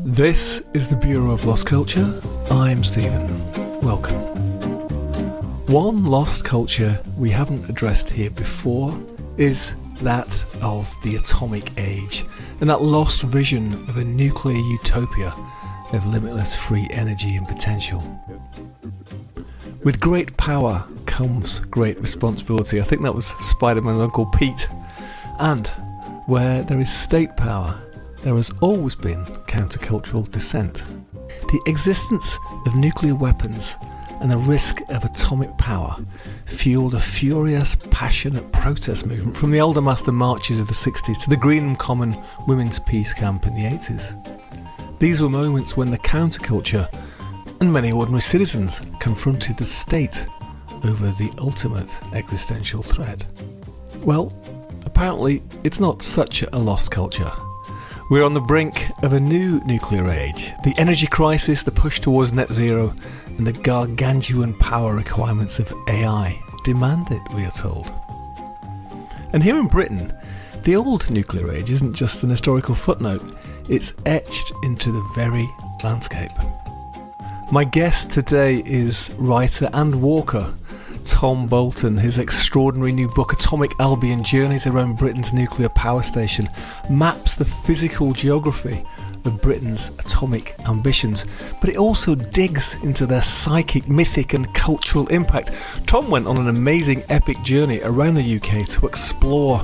This is the Bureau of Lost Culture. I'm Stephen. Welcome. One lost culture we haven't addressed here before is that of the atomic age and that lost vision of a nuclear utopia of limitless free energy and potential. With great power comes great responsibility. I think that was Spider-Man's Uncle Pete. And where there is state power, there has always been countercultural dissent. The existence of nuclear weapons and the risk of atomic power fueled a furious, passionate protest movement from the Elder Master marches of the 60s to the Greenham Common Women's Peace Camp in the 80s. These were moments when the counterculture and many ordinary citizens confronted the state over the ultimate existential threat. Well, apparently it's not such a lost culture. We're on the brink of a new nuclear age. The energy crisis, the push towards net zero, and the gargantuan power requirements of AI demand it, we are told. And here in Britain, the old nuclear age isn't just an historical footnote, it's etched into the very landscape. My guest today is writer and walker Tom Bolton. His extraordinary new book, Atomic Albion: Journeys Around Britain's Nuclear Power Station, maps the physical geography of Britain's atomic ambitions, but it also digs into their psychic, mythic and cultural impact. Tom went on an amazing epic journey around the UK to explore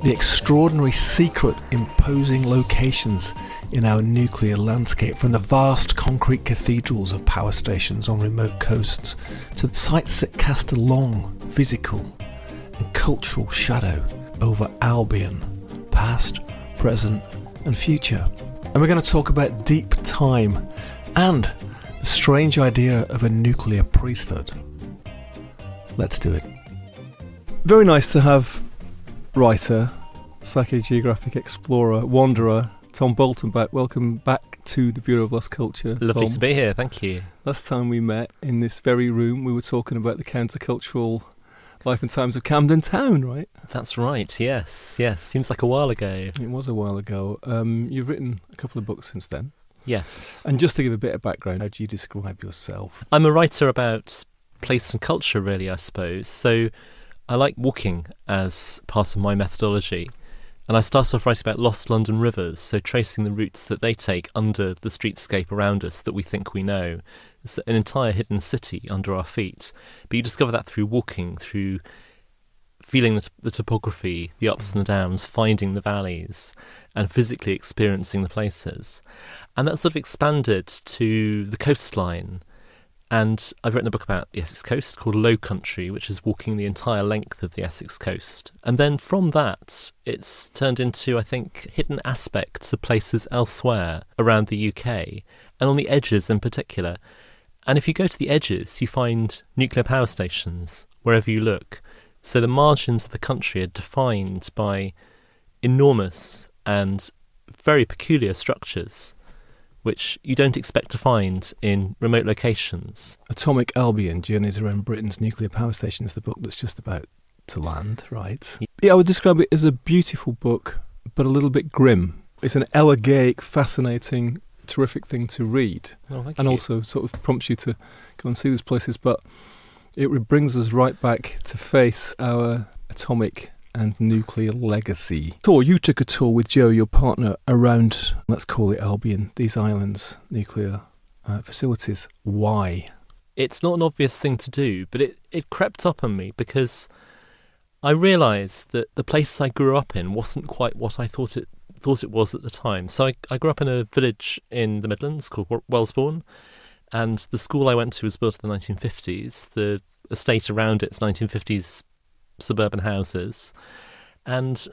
the extraordinary, secret, imposing locations in our nuclear landscape, from the vast concrete cathedrals of power stations on remote coasts to the sites that cast a long physical and cultural shadow over Albion, past, present and future. And we're going to talk about deep time and the strange idea of a nuclear priesthood. Let's do it. Very nice to have writer, psychogeographic explorer, wanderer, Tom Bolton back. Welcome back to the Bureau of Lost Culture. Lovely Tom. to be here, thank you. Last time we met in this very room, we were talking about the countercultural life and times of Camden Town, right? That's right, yes. Seems like a while ago. It was a while ago. You've written a couple of books since then. Yes. And just to give a bit of background, how do you describe yourself? I'm a writer about place and culture, really, I suppose. So I like walking as part of my methodology. And I started off writing about lost London rivers, so tracing the routes that they take under the streetscape around us that we think we know. It's an entire hidden city under our feet. But you discover that through walking, through feeling the topography, the ups and the downs, finding the valleys, and physically experiencing the places. And that sort of expanded to the coastline. And I've written a book about the Essex coast called Low Country, which is walking the entire length of the Essex coast. And then from that, it's turned into, I think, hidden aspects of places elsewhere around the UK, and on the edges in particular. And if you go to the edges, you find nuclear power stations wherever you look. So the margins of the country are defined by enormous and very peculiar structures, which you don't expect to find in remote locations. Atomic Albion: Journeys Around Britain's Nuclear Power Station is the book that's just about to land, right? Yeah, I would describe it as a beautiful book, but a little bit grim. It's an elegiac, fascinating, terrific thing to read. Oh, thank and you. Also sort of prompts you to go and see these places, but it brings us right back to face our atomic and nuclear legacy. So you took a tour with Joe, your partner, around, let's call it Albion, these islands, nuclear facilities. Why? It's not an obvious thing to do, but it crept up on me because I realised that the place I grew up in wasn't quite what I thought it was at the time. So I grew up in a village in the Midlands called Wellesbourne, and the school I went to was built in the 1950s. The estate around it's 1950s suburban houses, and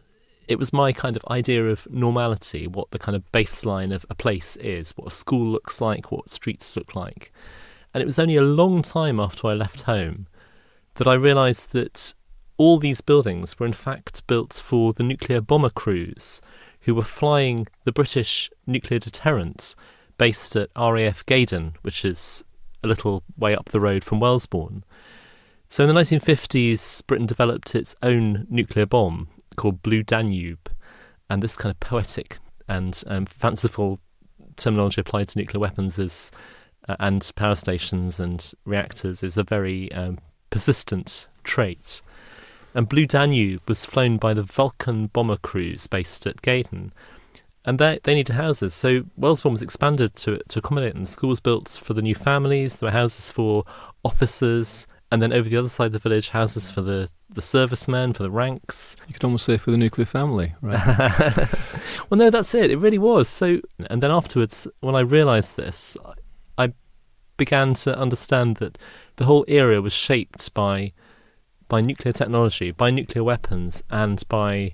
it was my kind of idea of normality, what the kind of baseline of a place is, what a school looks like, what streets look like. And it was only a long time after I left home that I realised that all these buildings were in fact built for the nuclear bomber crews who were flying the British nuclear deterrent based at RAF Gaydon, which is a little way up the road from Wellesbourne. So in the 1950s, Britain developed its own nuclear bomb called Blue Danube, and this kind of poetic and fanciful terminology applied to nuclear weapons is and power stations and reactors is a very persistent trait. And Blue Danube was flown by the Vulcan bomber crews based at Gaydon. And they needed houses. So Wellesbourne was expanded to accommodate them. Schools built for the new families. There were houses for officers. And then over the other side of the village, houses for the servicemen, for the ranks. You could almost say for the nuclear family, right? Well, no, that's it. It really was. So, and then afterwards, when I realised this, I began to understand that the whole area was shaped by nuclear technology, by nuclear weapons, and by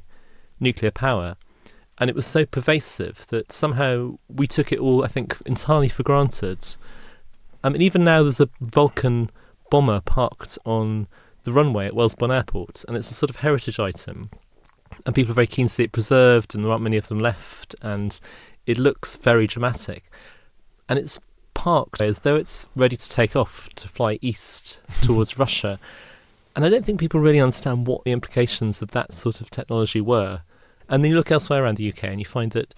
nuclear power. And it was so pervasive that somehow we took it all, I think, entirely for granted. And even now there's a Vulcan bomber parked on the runway at Wellesbourne Airport, and it's a sort of heritage item. And people are very keen to see it preserved, and there aren't many of them left, and it looks very dramatic. And it's parked as though it's ready to take off to fly east towards Russia. And I don't think people really understand what the implications of that sort of technology were. And then you look elsewhere around the UK and you find that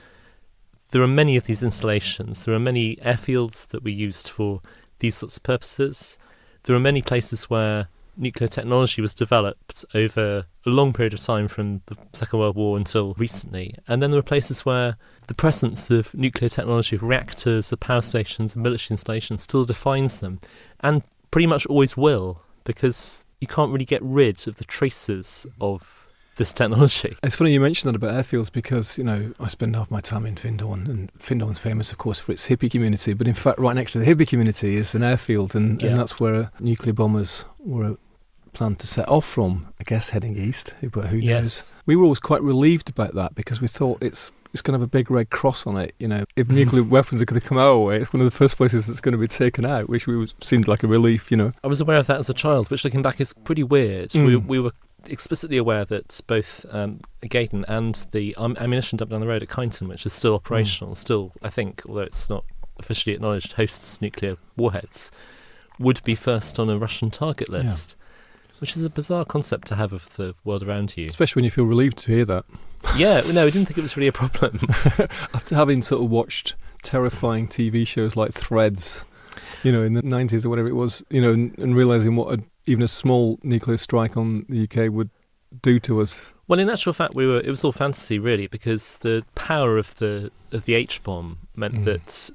there are many of these installations. There are many airfields that were used for these sorts of purposes. There are many places where nuclear technology was developed over a long period of time from the Second World War until recently. And then there are places where the presence of nuclear technology, of reactors, of power stations, and military installations still defines them, and pretty much always will, because you can't really get rid of the traces of this technology. It's funny you mention that about airfields because, I spend half my time in Findhorn, and Findhorn's famous, of course, for its hippie community, but in fact, right next to the hippie community is an airfield, and that's where nuclear bombers were planned to set off from, I guess, heading east, but who knows? We were always quite relieved about that because we thought it's going to have a big red cross on it. If nuclear weapons are going to come our way, it's one of the first places that's going to be taken out, which seemed like a relief. I was aware of that as a child, which looking back is pretty weird. We were explicitly aware that both Gaydon and the ammunition dump down the road at Kyneton, which is still operational, still, I think, although it's not officially acknowledged, hosts nuclear warheads, would be first on a Russian target list. Which is a bizarre concept to have of the world around you. Especially when you feel relieved to hear that. Yeah, no, I didn't think it was really a problem. After having sort of watched terrifying TV shows like Threads, in the 90s or whatever it was, and realising what even a small nuclear strike on the UK would do to us. Well, in actual fact, it was all fantasy, really, because the power of the H-bomb meant that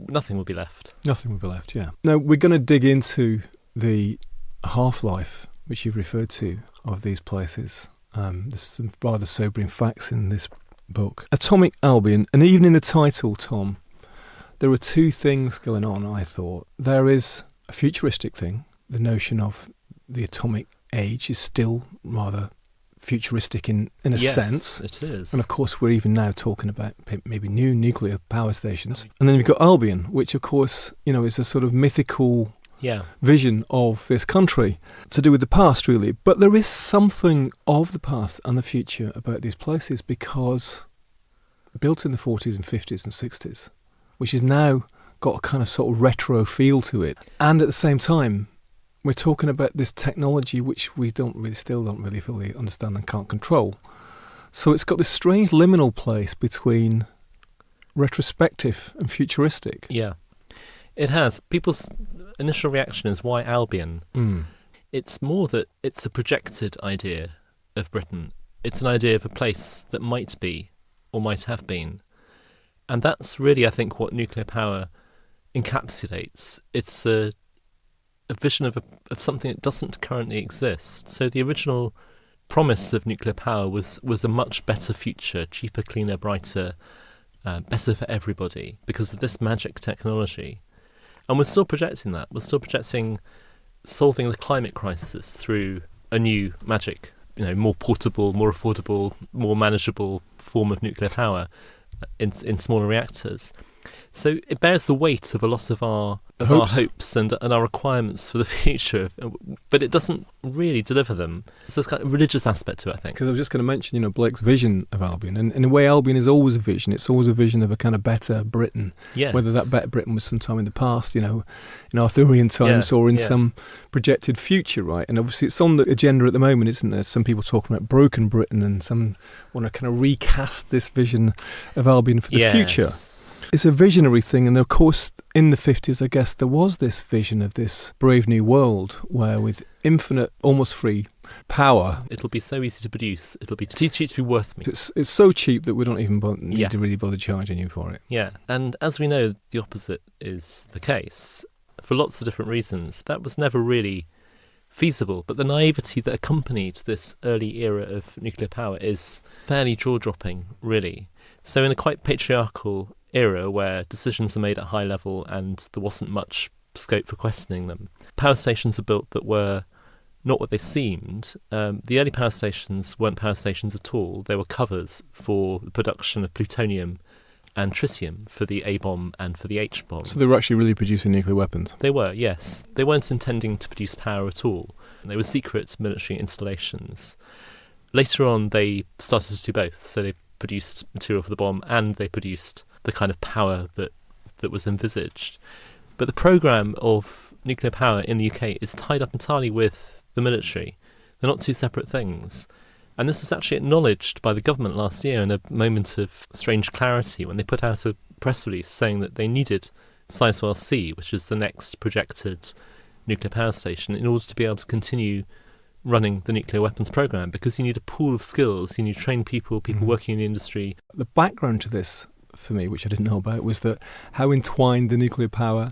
nothing would be left. Nothing would be left, yeah. Now, we're going to dig into the half-life, which you've referred to, of these places. There's some rather sobering facts in this book. Atomic Albion, and even in the title, Tom, there are two things going on, I thought. There is a futuristic thing. The notion of the atomic age is still rather futuristic in a sense. Yes, it is. And of course, we're even now talking about maybe new nuclear power stations. And then you've got Albion, which of course, is a sort of mythical vision of this country to do with the past, really. But there is something of the past and the future about these places because built in the 40s and 50s and 60s, which has now got a kind of sort of retro feel to it. And at the same time, we're talking about this technology which we still don't really fully understand and can't control. So it's got this strange liminal place between retrospective and futuristic. Yeah, it has. People's initial reaction is, why Albion? It's more that it's a projected idea of Britain. It's an idea of a place that might be or might have been. And that's really, I think, what nuclear power encapsulates. It's a vision of something that doesn't currently exist. So the original promise of nuclear power was a much better future, cheaper, cleaner, brighter, better for everybody because of this magic technology. And we're still projecting that. We're still projecting solving the climate crisis through a new magic, more portable, more affordable, more manageable form of nuclear power in smaller reactors. So it bears the weight of a lot of our hopes and our requirements for the future, but it doesn't really deliver them. So there's kind of a religious aspect to it, I think. Because I was just going to mention, Blake's vision of Albion, and in a way Albion is always a vision. It's always a vision of a kind of better Britain. Yes. Whether that better Britain was sometime in the past, in Arthurian times or in some projected future, right? And obviously it's on the agenda at the moment, isn't there? Some people talking about broken Britain, and some want to kind of recast this vision of Albion for the future. It's a visionary thing, and of course in the 50s I guess there was this vision of this brave new world where with infinite, almost free power, it'll be so easy to produce, it'll be too cheap to be worth me. It's so cheap that we don't even need to really bother charging you for it. Yeah, and as we know, the opposite is the case for lots of different reasons. That was never really feasible, but the naivety that accompanied this early era of nuclear power is fairly jaw-dropping, really. So in a quite patriarchal era where decisions are made at high level and there wasn't much scope for questioning them, power stations were built that were not what they seemed. The early power stations weren't power stations at all. They were covers for the production of plutonium and tritium for the A-bomb and for the H-bomb. So they were actually really producing nuclear weapons? They were, yes. They weren't intending to produce power at all. They were secret military installations. Later on, they started to do both. So they produced material for the bomb and they produced the kind of power that was envisaged. But the programme of nuclear power in the UK is tied up entirely with the military. They're not two separate things. And this was actually acknowledged by the government last year in a moment of strange clarity when they put out a press release saying that they needed Sizewell C, which is the next projected nuclear power station, in order to be able to continue running the nuclear weapons programme, because you need a pool of skills, you need trained people working in the industry. The background to this, for me, which I didn't know about, was that how entwined the nuclear power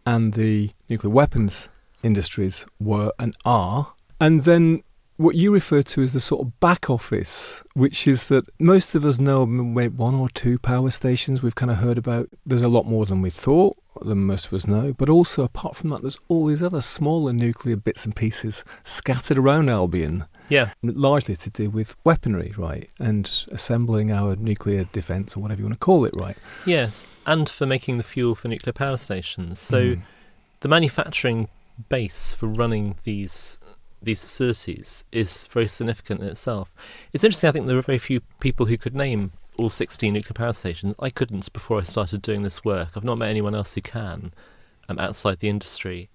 and the nuclear weapons industries were and are. And then what you refer to as the sort of back office, which is that most of us know maybe one or two power stations we've kind of heard about. There's a lot more than we thought, than most of us know. But also, apart from that, there's all these other smaller nuclear bits and pieces scattered around Albion. Yeah. Largely to do with weaponry, right? And assembling our nuclear defence, or whatever you want to call it, right? Yes, and for making the fuel for nuclear power stations. So the manufacturing base for running these facilities is very significant in itself. It's interesting, I think there are very few people who could name all 16 nuclear power stations. I couldn't before I started doing this work. I've not met anyone else who can outside the industry.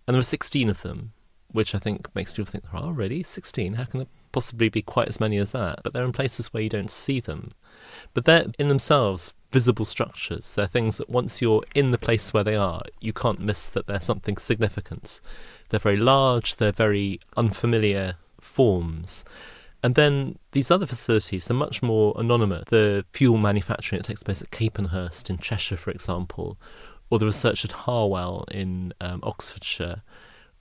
And there are 16 of them, which I think makes people think, oh, really? 16? How can there possibly be quite as many as that? But they're in places where you don't see them. But they're in themselves visible structures. They're things that once you're in the place where they are, you can't miss that they're something significant. They're very large, they're very unfamiliar forms. And then these other facilities are much more anonymous. The fuel manufacturing that takes place at Capenhurst in Cheshire, for example, or the research at Harwell in Oxfordshire.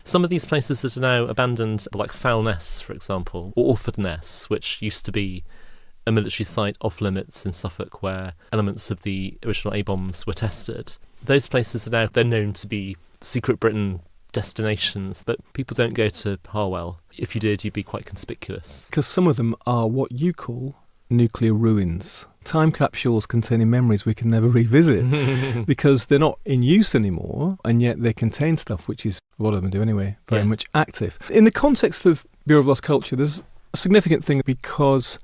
Some of these places that are now abandoned, like Foulness, for example, or Orfordness, which used to be a military site off limits in Suffolk where elements of the original A-bombs were tested. Those places are now, they're known to be secret Britain destinations, but people don't go to Harwell. If you did, you'd be quite conspicuous. Because some of them are what you call nuclear ruins. Time capsules containing memories we can never revisit because they're not in use anymore, and yet they contain stuff which is, a lot of them do anyway, very much active. In the context of Bureau of Lost Culture, there's a significant thing because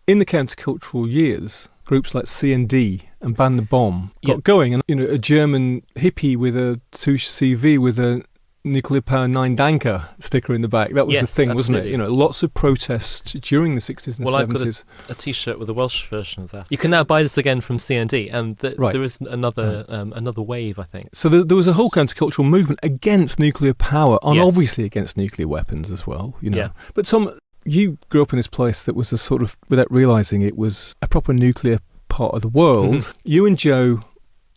in the countercultural years, groups like C&D and Ban the Bomb got going, and a German hippie with a 2CV with a nuclear power 9 Danker sticker in the back. That was the thing, absolutely. Wasn't it? Lots of protests during the 60s and 70s. I've got a T-shirt with a Welsh version of that. You can now buy this again from C&D, and there is another wave, I think. So there was a whole countercultural movement against nuclear power, and obviously against nuclear weapons as well. Yeah. But Tom, you grew up in this place that was a sort of, without realising it, was a proper nuclear part of the world. You and Joe,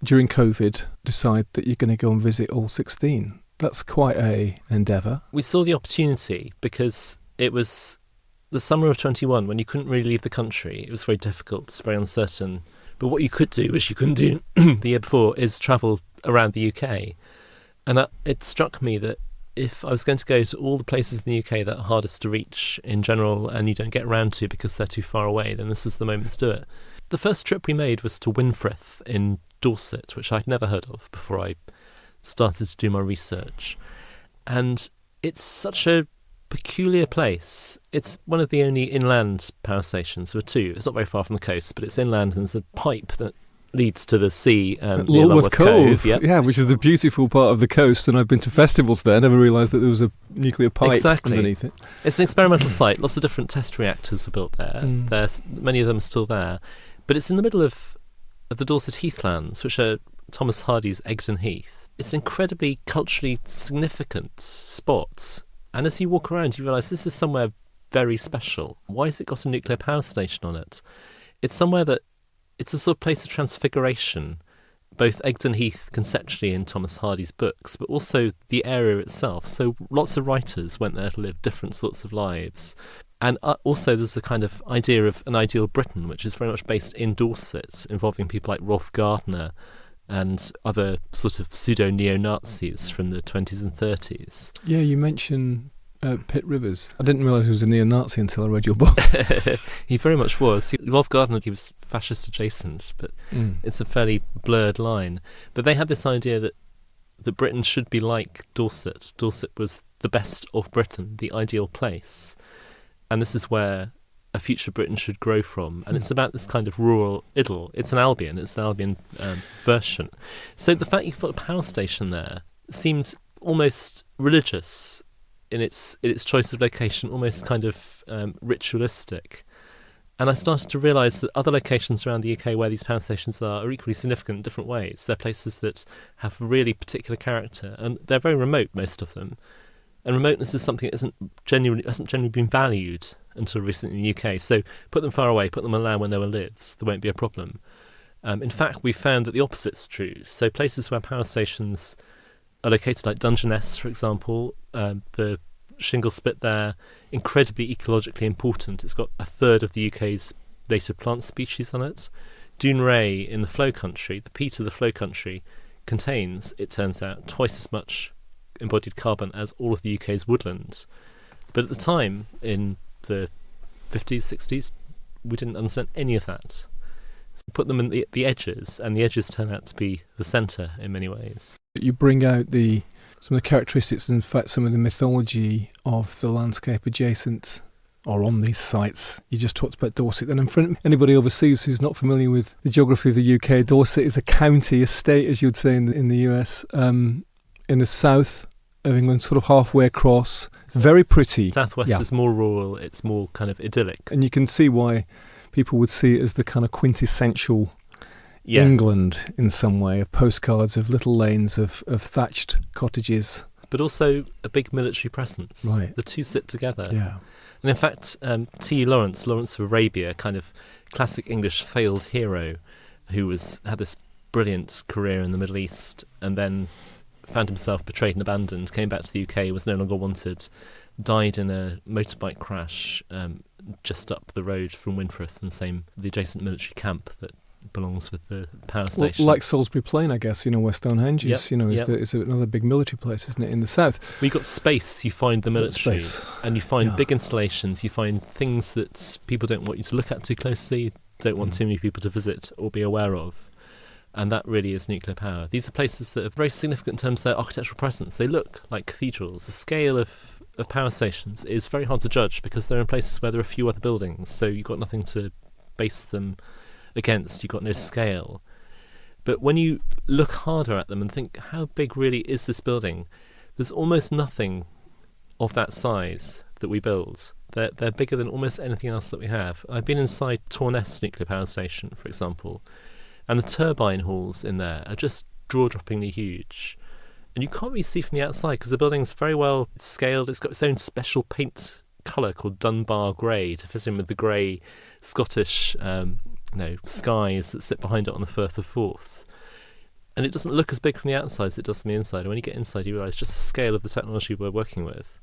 during COVID, decide that you're going to go and visit all 16. That's quite an endeavour. We saw the opportunity because it was the summer of 21 when you couldn't really leave the country. It was very difficult, very uncertain. But what you could do, which you couldn't do the year before, is travel around the UK. And it struck me that if I was going to go to all the places in the UK that are hardest to reach in general and you don't get around to because they're too far away, then this is the moment to do it. The first trip we made was to Winfrith in Dorset, which I'd never heard of before I started to do my research. And it's such a peculiar place. It's one of the only inland power stations. There are two. It's not very far from the coast, but it's inland, and there's a pipe that leads to the sea near Lulworth Cove. Yeah, which is the beautiful part of the coast, and I've been to festivals there. I never realised that there was a nuclear pipe underneath it. It's an experimental site. Lots of different test reactors were built there. Many of them are still there. But it's in the middle of of the Dorset Heathlands, which are Thomas Hardy's Egdon Heath. It's an incredibly culturally significant spot. And as you walk around, you realise this is somewhere very special. Why has it got a nuclear power station on it? It's somewhere that it's a sort of place of transfiguration, both Egdon Heath conceptually in Thomas Hardy's books, but also the area itself. So lots of writers went there to live different sorts of lives. And also there's the kind of idea of an ideal Britain, which is very much based in Dorset, involving people like Rolf Gardner and other sort of pseudo-neo-Nazis from the 20s and 30s. Yeah, you mentioned Pitt Rivers. I didn't realise he was a neo-Nazi until I read your book. He very much was. Rolf Gardner, he was fascist adjacent, but it's a fairly blurred line. But they had this idea that Britain should be like Dorset. Dorset was the best of Britain, the ideal place. And this is where a future Britain should grow from. And it's about this kind of rural idyll. It's an Albion. It's an Albion version. So the fact you've got a power station there seemed almost religious in its choice of location, almost kind of ritualistic. And I started to realise that other locations around the UK where these power stations are equally significant in different ways. They're places that have really particular character, and they're very remote, most of them. And remoteness is something that hasn't genuinely been valued until recently in the UK. So put them far away, put them on land where no one lives, there won't be a problem. In fact, we found that the opposite's true. So places where power stations are located, like Dungeness, for example, the shingle spit there, incredibly ecologically important. It's got a third of the UK's native plant species on it. Dounreay in the flow country, the peat of the flow country, contains, it turns out, twice as much embodied carbon as all of the UK's woodlands. But at the time, in the 50s, 60s, we didn't understand any of that. So put them in the edges, and the edges turn out to be the centre in many ways. You bring out some of the characteristics, in fact some of the mythology of the landscape adjacent or on these sites. You just talked about Dorset. And in front of anybody overseas who's not familiar with the geography of the UK, Dorset is a county, a state, as you'd say in the US, in the south of England, sort of halfway across. It's very pretty. Southwest is more rural, it's more kind of idyllic. And you can see why people would see it as the kind of quintessential England in some way, of postcards of little lanes of thatched cottages. But also a big military presence. Right. The two sit together. Yeah. And in fact, T. Lawrence of Arabia, kind of classic English failed hero, who had this brilliant career in the Middle East and then found himself betrayed and abandoned, came back to the UK, was no longer wanted, died in a motorbike crash just up the road from Winforth, and the adjacent military camp that belongs with the power station. Well, like Salisbury Plain, I guess, where Stonehenge is, is another big military place, isn't it, in the south? Well, you've got space, you find the military, and you find big installations, you find things that people don't want you to look at too closely, don't want too many people to visit or be aware of. And that really is nuclear power. These are places that are very significant in terms of their architectural presence. They look like cathedrals. The scale of power stations is very hard to judge because they're in places where there are few other buildings, so you've got nothing to base them against. You've got no scale. But when you look harder at them and think, how big really is this building? There's almost nothing of that size that we build. They're bigger than almost anything else that we have. I've been inside Torness nuclear power station, for example, and the turbine halls in there are just jaw-droppingly huge. And you can't really see from the outside because the building's very well scaled. It's got its own special paint colour called Dunbar Grey to fit in with the grey Scottish skies that sit behind it on the Firth of Forth. And it doesn't look as big from the outside as it does from the inside. And when you get inside, you realise just the scale of the technology we're working with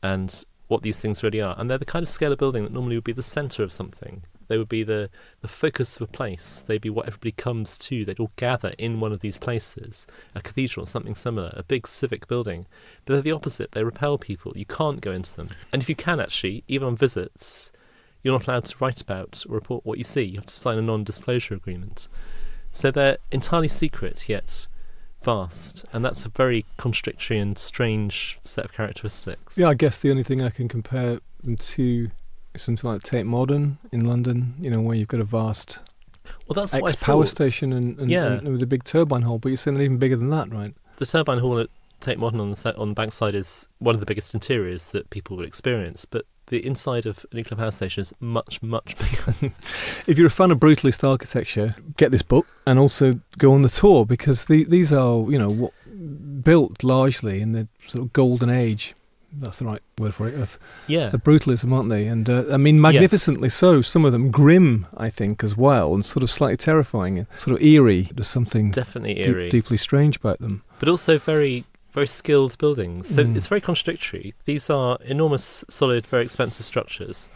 and what these things really are. And they're the kind of scale of building that normally would be the centre of something. They would be the focus of a place. They'd be what everybody comes to. They'd all gather in one of these places, a cathedral, something similar, a big civic building. But they're the opposite. They repel people. You can't go into them. And if you can, actually, even on visits, you're not allowed to write about or report what you see. You have to sign a non-disclosure agreement. So they're entirely secret, yet vast. And that's a very contradictory and strange set of characteristics. Yeah, I guess the only thing I can compare them to something like Tate Modern in London, where you've got a vast power station and with a big turbine hall, but you're saying they're even bigger than that, right? The turbine hall at Tate Modern on the bankside is one of the biggest interiors that people will experience, but the inside of a nuclear power station is much, much bigger. If you're a fan of brutalist architecture, get this book and also go on the tour, because these are, built largely in the sort of golden age. That's the right word for it, of brutalism, aren't they? And magnificently so. Some of them grim, I think, as well, and sort of slightly terrifying, and sort of eerie. There's something definitely eerie, deeply strange about them. But also very, very skilled buildings. So it's very contradictory. These are enormous, solid, very expensive structures,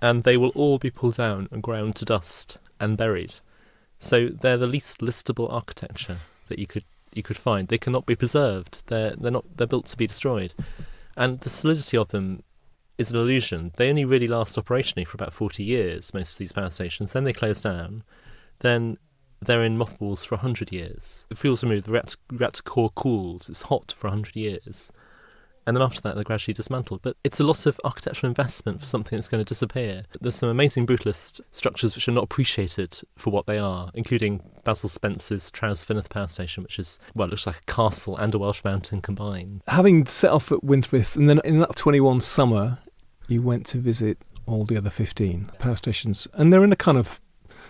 and they will all be pulled down and ground to dust and buried. So they're the least listable architecture that you could find. They cannot be preserved. They're built to be destroyed. And the solidity of them is an illusion. They only really last operationally for about 40 years, most of these power stations. Then they close down. Then they're in mothballs for 100 years. The fuel's removed, the reactor core cools, it's hot for 100 years. And then after that, they're gradually dismantled. But it's a lot of architectural investment for something that's going to disappear. There's some amazing brutalist structures which are not appreciated for what they are, including Basil Spencer's Trawsfynydd power station, which is, well, it looks like a castle and a Welsh mountain combined. Having set off at Winthrith, and then in that 21 summer, you went to visit all the other 15 power stations. And they're in a kind of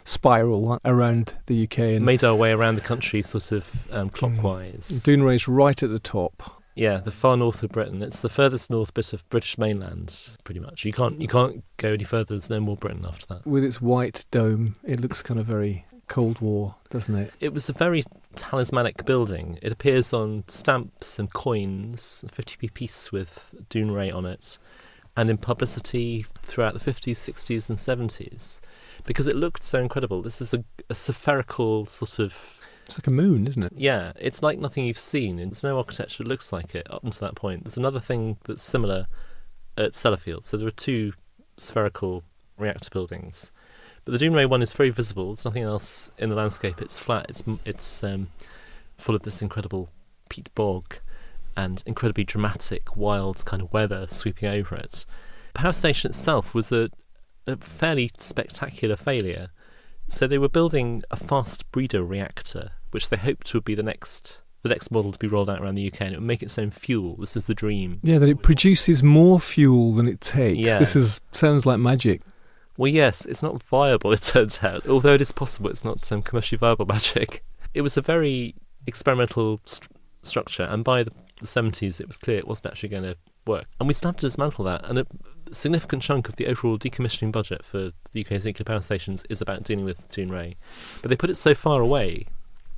spiral around the UK. And made our way around the country sort of clockwise. Dounreay's right at the top. Yeah, the far north of Britain. It's the furthest north bit of British mainland, pretty much. You can't go any further. There's no more Britain after that. With its white dome, it looks kind of very Cold War, doesn't it? It was a very talismanic building. It appears on stamps and coins, a 50p piece with Dounreay on it, and in publicity throughout the 50s, 60s and 70s, because it looked so incredible. This is a spherical sort of... It's like a moon, isn't it? Yeah, it's like nothing you've seen. There's no architecture that looks like it up until that point. There's another thing that's similar at Sellafield. So there are two spherical reactor buildings. But the Dounreay one is very visible. There's nothing else in the landscape. It's flat. It's full of this incredible peat bog and incredibly dramatic, wild kind of weather sweeping over it. The power station itself was a fairly spectacular failure. So they were building a fast breeder reactor, which they hoped would be the next model to be rolled out around the UK, and it would make its own fuel. This is the dream. Yeah, that it produces more fuel than it takes. Yeah. This sounds like magic. Well, yes, it's not viable, it turns out. Although it is possible, it's not commercially viable magic. It was a very experimental structure, and by the 70s it was clear it wasn't actually going to work. And we still have to dismantle that, and a significant chunk of the overall decommissioning budget for the UK's nuclear power stations is about dealing with Dounreay. But they put it so far away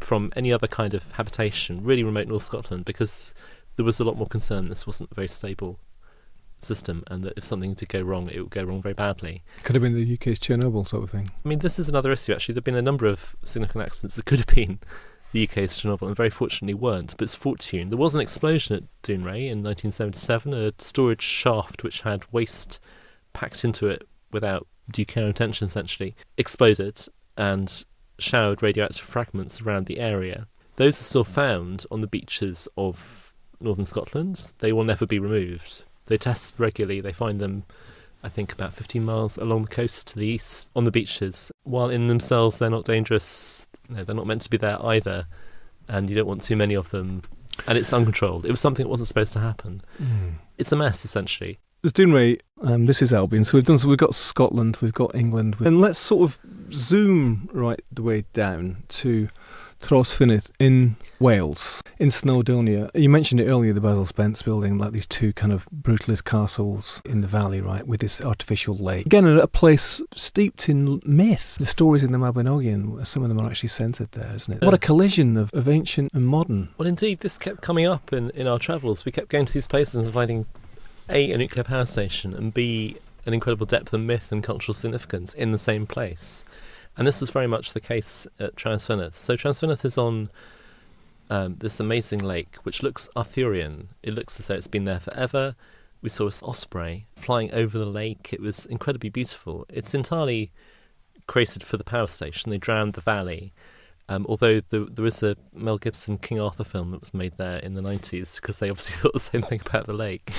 from any other kind of habitation, really remote North Scotland, because there was a lot more concern this wasn't a very stable system, and that if something did go wrong, it would go wrong very badly. Could have been the UK's Chernobyl sort of thing. I mean, this is another issue, actually. There have been a number of significant accidents that could have been the UK's Chernobyl, and very fortunately weren't. But it's fortune. There was an explosion at Dounreay in 1977, a storage shaft which had waste packed into it without due care and attention, essentially, exploded and showered radioactive fragments around the area. Those are still found on the beaches of northern Scotland. They will never be removed. They test regularly. They find them, I think, about 15 miles along the coast to the east on the beaches. While in themselves they're not dangerous, no, they're not meant to be there either, and you don't want too many of them, and it's uncontrolled. It was something that wasn't supposed to happen. It's a mess, essentially. There's Dounreay, this is Albion, so we've got Scotland, we've got England, and let's sort of zoom right the way down to Trawsfynydd in Wales, in Snowdonia. You mentioned it earlier, the Basil Spence building, like these two kind of brutalist castles in the valley, right, with this artificial lake. Again, a place steeped in myth. The stories in the Mabinogion, some of them are actually centred there, isn't it? What a collision of ancient and modern. Well, indeed, this kept coming up in our travels. We kept going to these places and finding A, a nuclear power station, and B, an incredible depth of myth and cultural significance in the same place. And this is very much the case at Trawsfynydd. So Trawsfynydd is on this amazing lake, which looks Arthurian. It looks as though it's been there forever. We saw an osprey flying over the lake. It was incredibly beautiful. It's entirely created for the power station. They drowned the valley. Although there is a Mel Gibson King Arthur film that was made there in the 90s, because they obviously thought the same thing about the lake.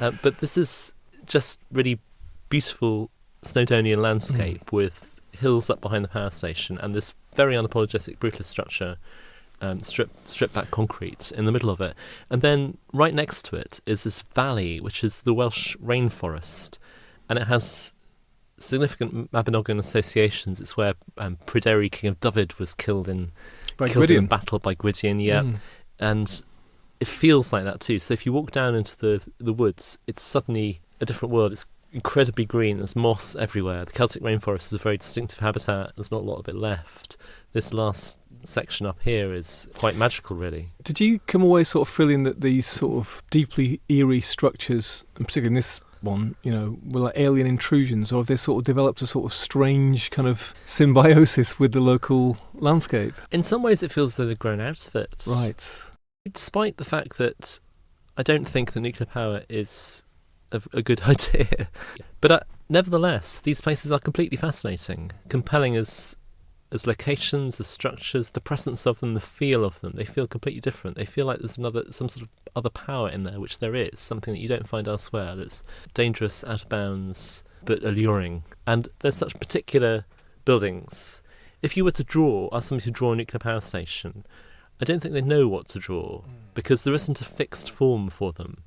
But this is just really beautiful Snowdonian landscape with hills up behind the power station and this very unapologetic brutalist structure strip that concrete in the middle of it. And then right next to it is this valley, which is the Welsh rainforest. And it has significant Mabinogion associations. It's where Pryderi, King of Dyfed, was killed in battle by Gwydion, and it feels like that too. So if you walk down into the woods, it's suddenly a different world. It's incredibly green. There's moss everywhere. The Celtic rainforest is a very distinctive habitat. There's not a lot of it left. This last section up here is quite magical, really. Did you come away sort of feeling that these sort of deeply eerie structures, and particularly in this one, were like alien intrusions, or have they sort of developed a sort of strange kind of symbiosis with the local landscape? In some ways it feels as though they've grown out of it. Right. Despite the fact that I don't think that nuclear power is a good idea. But nevertheless, these places are completely fascinating, compelling as locations, as structures, the presence of them, the feel of them. They feel completely different. They feel like there's some sort of other power in there, which there is, something that you don't find elsewhere, that's dangerous, out of bounds, but alluring. And there's such particular buildings. If you were to ask somebody to draw a nuclear power station, I don't think they know what to draw, because there isn't a fixed form for them.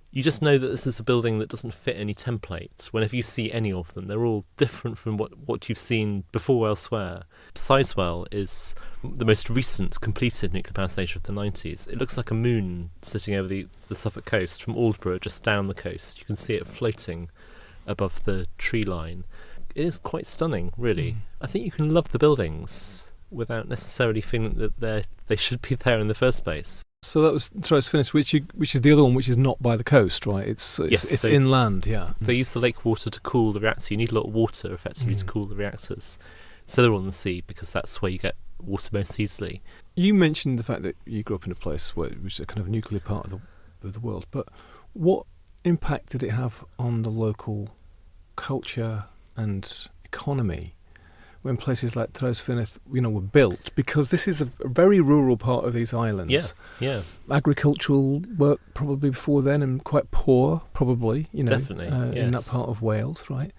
You just know that this is a building that doesn't fit any template. Whenever you see any of them, they're all different from what you've seen before elsewhere. Sizewell is the most recent completed nuclear power station of the 90s. It looks like a moon sitting over the Suffolk coast from Aldborough, just down the coast. You can see it floating above the tree line. It is quite stunning, really. I think you can love the buildings without necessarily feeling that they should be there in the first place. So that was Troyes Finis, which is the other one, which is not by the coast, right? It's so inland, yeah. They use the lake water to cool the reactor. You need a lot of water, effectively, to cool the reactors. So they're on the sea, because that's where you get water most easily. You mentioned the fact that you grew up in a place which is a kind of nuclear part of the world, but what impact did it have on the local culture and economy when places like Troyes Finis, were built? Because this is a very rural part of these islands. Yeah. Agricultural work probably before then, and quite poor, probably, Definitely, in that part of Wales, right?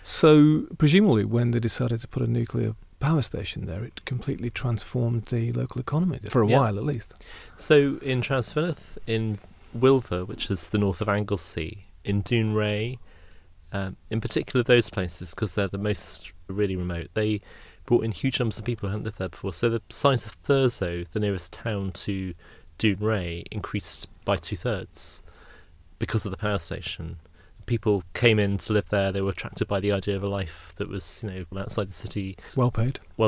So presumably when they decided to put a nuclear power station there, it completely transformed the local economy, for a while at least. So in Troyes Finis, in Wilver, which is the north of Anglesey, in Dounreay, in particular those places, because they're the most really remote, they brought in huge numbers of people who hadn't lived there before. So the size of Thurso, the nearest town to Dounreay, increased by 2/3 because of the power station. People came in to live there. They were attracted by the idea of a life that was, outside the city. Well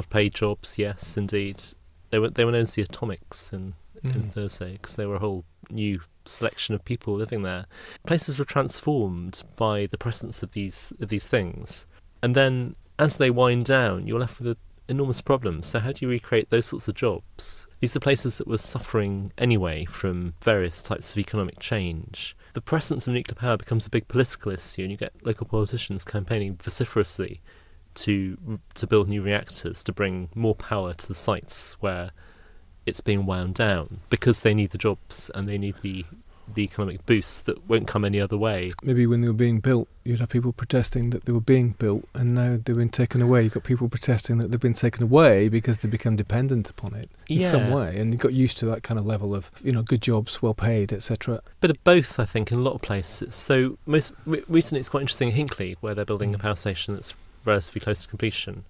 paid jobs, yes, indeed. They were known as the Atomics in Thurso, because they were a whole new selection of people living there. Places were transformed by the presence of these things, and then as they wind down, you're left with enormous problems. So how do you recreate those sorts of jobs? These are places that were suffering anyway from various types of economic change. The presence of nuclear power becomes a big political issue, and you get local politicians campaigning vociferously to build new reactors, to bring more power to the sites where it's being wound down, because they need the jobs and they need the economic boost that won't come any other way. Maybe when they were being built, you'd have people protesting that they were being built, and now they've been taken away. You've got people protesting that they've been taken away because they become dependent upon it in some way, and you got used to that kind of level of, good jobs, well paid, etc. Bit of both, I think, in a lot of places. So most recently it's quite interesting in Hinckley, where they're building a power station that's relatively close to completion.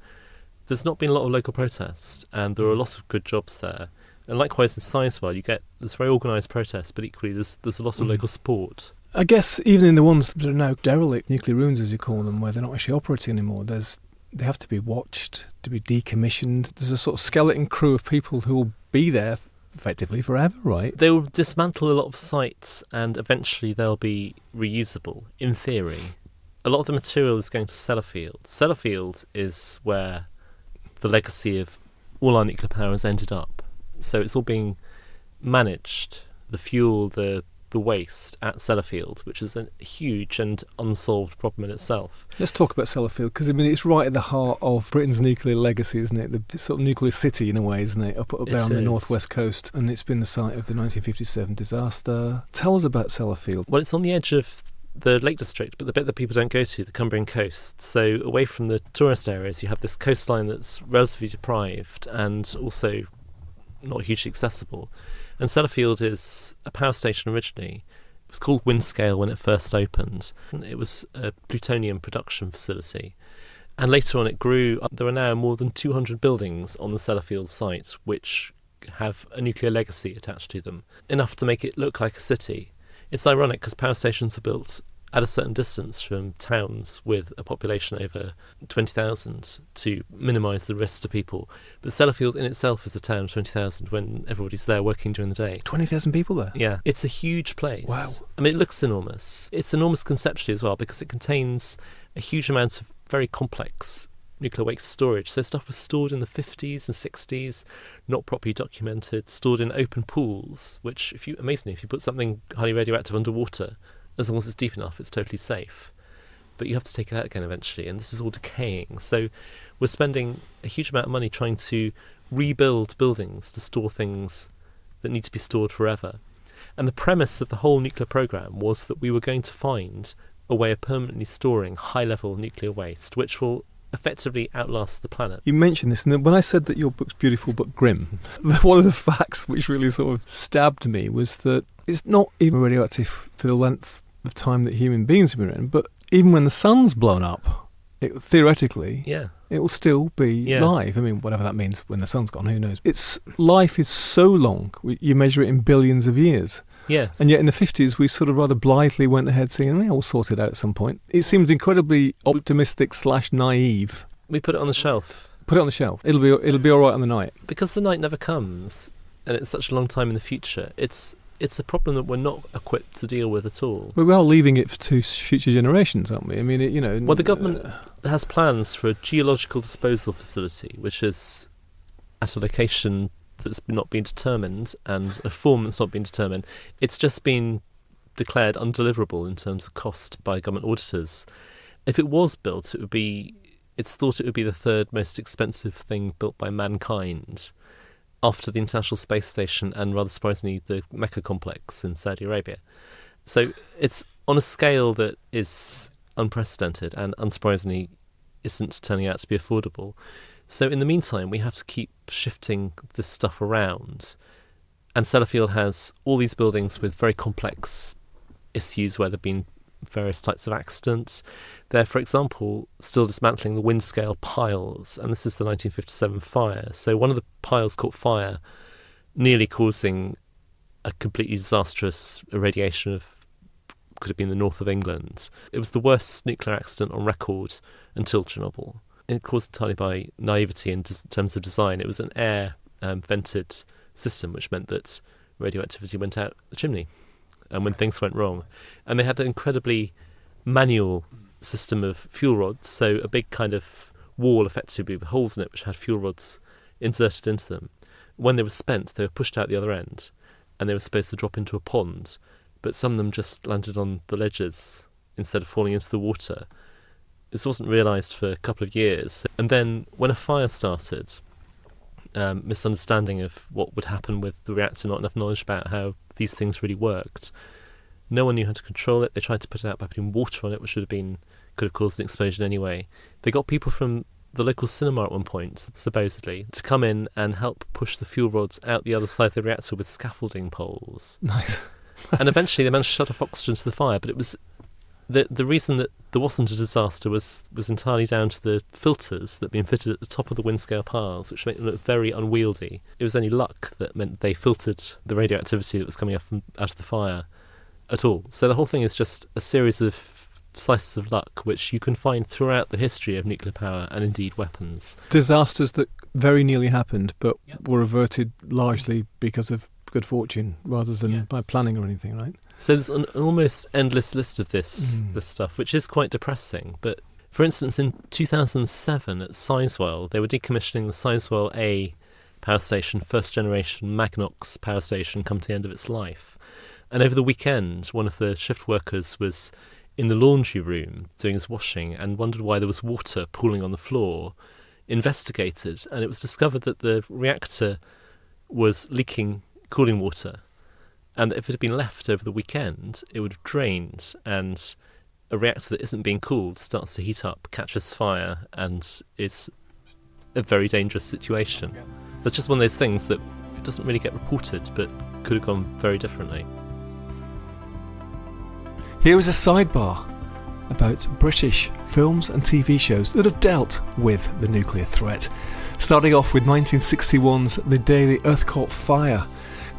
There's not been a lot of local protest, and there are a lot of good jobs there. And likewise in Sizewell, there's very organised protests, but equally there's a lot of local support. I guess even in the ones that are now derelict nuclear ruins, as you call them, where they're not actually operating anymore, they have to be watched, to be decommissioned. There's a sort of skeleton crew of people who will be there effectively forever, right? They will dismantle a lot of sites, and eventually they'll be reusable, in theory. A lot of the material is going to Sellafield. Sellafield is where the legacy of all our nuclear power has ended up. So it's all being managed, the fuel, the waste at Sellafield, which is a huge and unsolved problem in itself. Let's talk about Sellafield, because it's right at the heart of Britain's nuclear legacy, isn't it? The sort of nuclear city in a way, isn't it? Up there on the northwest coast, and it's been the site of the 1957 disaster. Tell us about Sellafield. Well, it's on the edge of the Lake District, but the bit that people don't go to, the Cumbrian coast. So away from the tourist areas, you have this coastline that's relatively deprived, and also not hugely accessible. And Sellafield is a power station originally. It was called Windscale when it first opened. It was a plutonium production facility. And later on it grew. There are now more than 200 buildings on the Sellafield site which have a nuclear legacy attached to them, enough to make it look like a city. It's ironic because power stations are built at a certain distance from towns with a population over 20,000 to minimise the risk to people. But Sellafield in itself is a town of 20,000 when everybody's there working during the day. 20,000 people there? Yeah. It's a huge place. Wow. I mean, it looks enormous. It's enormous conceptually as well because it contains a huge amount of very complex nuclear waste storage. So stuff was stored in the 50s and 60s, not properly documented, stored in open pools, which, amazingly, if you put something highly radioactive underwater, as long as it's deep enough, it's totally safe. But you have to take it out again eventually, and this is all decaying. So we're spending a huge amount of money trying to rebuild buildings to store things that need to be stored forever. And the premise of the whole nuclear program was that we were going to find a way of permanently storing high-level nuclear waste, which will effectively outlast the planet. You mentioned this, and when I said that your book's beautiful but grim, one of the facts which really sort of stabbed me was that it's not even radioactive for the length of time that human beings have been around, but even when the sun's blown up, theoretically, it will still be live. I mean, whatever that means when the sun's gone, who knows? Life is so long, you measure it in billions of years. Yes. And yet in the 50s, we sort of rather blithely went ahead saying, we'll sort it out at some point. It seems incredibly optimistic/naive. We put it on the shelf. Put it on the shelf. It'll be all right on the night. Because the night never comes, and it's such a long time in the future, it's a problem that we're not equipped to deal with at all. But we are leaving it to future generations, aren't we? I mean, Well, the government has plans for a geological disposal facility, which is at a location that's not been determined and a form that's not been determined. It's just been declared undeliverable in terms of cost by government auditors. If it was built, it's thought it would be the third most expensive thing built by mankind, after the International Space Station and, rather surprisingly, the Mecca complex in Saudi Arabia. So it's on a scale that is unprecedented and, unsurprisingly, isn't turning out to be affordable. So in the meantime, we have to keep shifting this stuff around. And Sellafield has all these buildings with very complex issues where there have been various types of accidents. They're, for example, still dismantling the Windscale piles, and this is the 1957 fire. So one of the piles caught fire, nearly causing a completely disastrous irradiation of, could have been the north of England. It was the worst nuclear accident on record until Chernobyl. It caused entirely by naivety in terms of design. It was an air vented system, which meant that radioactivity went out the chimney and when things went wrong. And they had an incredibly manual system of fuel rods, so a big kind of wall effectively with holes in it which had fuel rods inserted into them. When they were spent, they were pushed out the other end and they were supposed to drop into a pond, but some of them just landed on the ledges instead of falling into the water. This wasn't realised for a couple of years. And then when a fire started, misunderstanding of what would happen with the reactor, not enough knowledge about how these things really worked. No one knew how to control it. They tried to put it out by putting water on it, which could have caused an explosion anyway. They got people from the local cinema at one point, supposedly, to come in and help push the fuel rods out the other side of the reactor with scaffolding poles. Nice. And eventually they managed to shut off oxygen to the fire, but it was the reason that there wasn't a disaster was entirely down to the filters that had been fitted at the top of the Windscale piles, which made them look very unwieldy. It was only luck that meant they filtered the radioactivity that was coming out of the fire at all. So the whole thing is just a series of slices of luck which you can find throughout the history of nuclear power and indeed weapons. Disasters that very nearly happened but were averted largely because of good fortune rather than by planning or anything, right? So there's an almost endless list of this stuff, which is quite depressing. But for instance, in 2007 at Sizewell, they were decommissioning the Sizewell A power station, first generation Magnox power station, come to the end of its life. And over the weekend, one of the shift workers was in the laundry room doing his washing and wondered why there was water pooling on the floor, investigated, and it was discovered that the reactor was leaking cooling water. And if it had been left over the weekend, it would have drained, and a reactor that isn't being cooled starts to heat up, catches fire, and is a very dangerous situation. That's just one of those things that doesn't really get reported, but could have gone very differently. Here is a sidebar about British films and TV shows that have dealt with the nuclear threat. Starting off with 1961's The Day the Earth Caught Fire.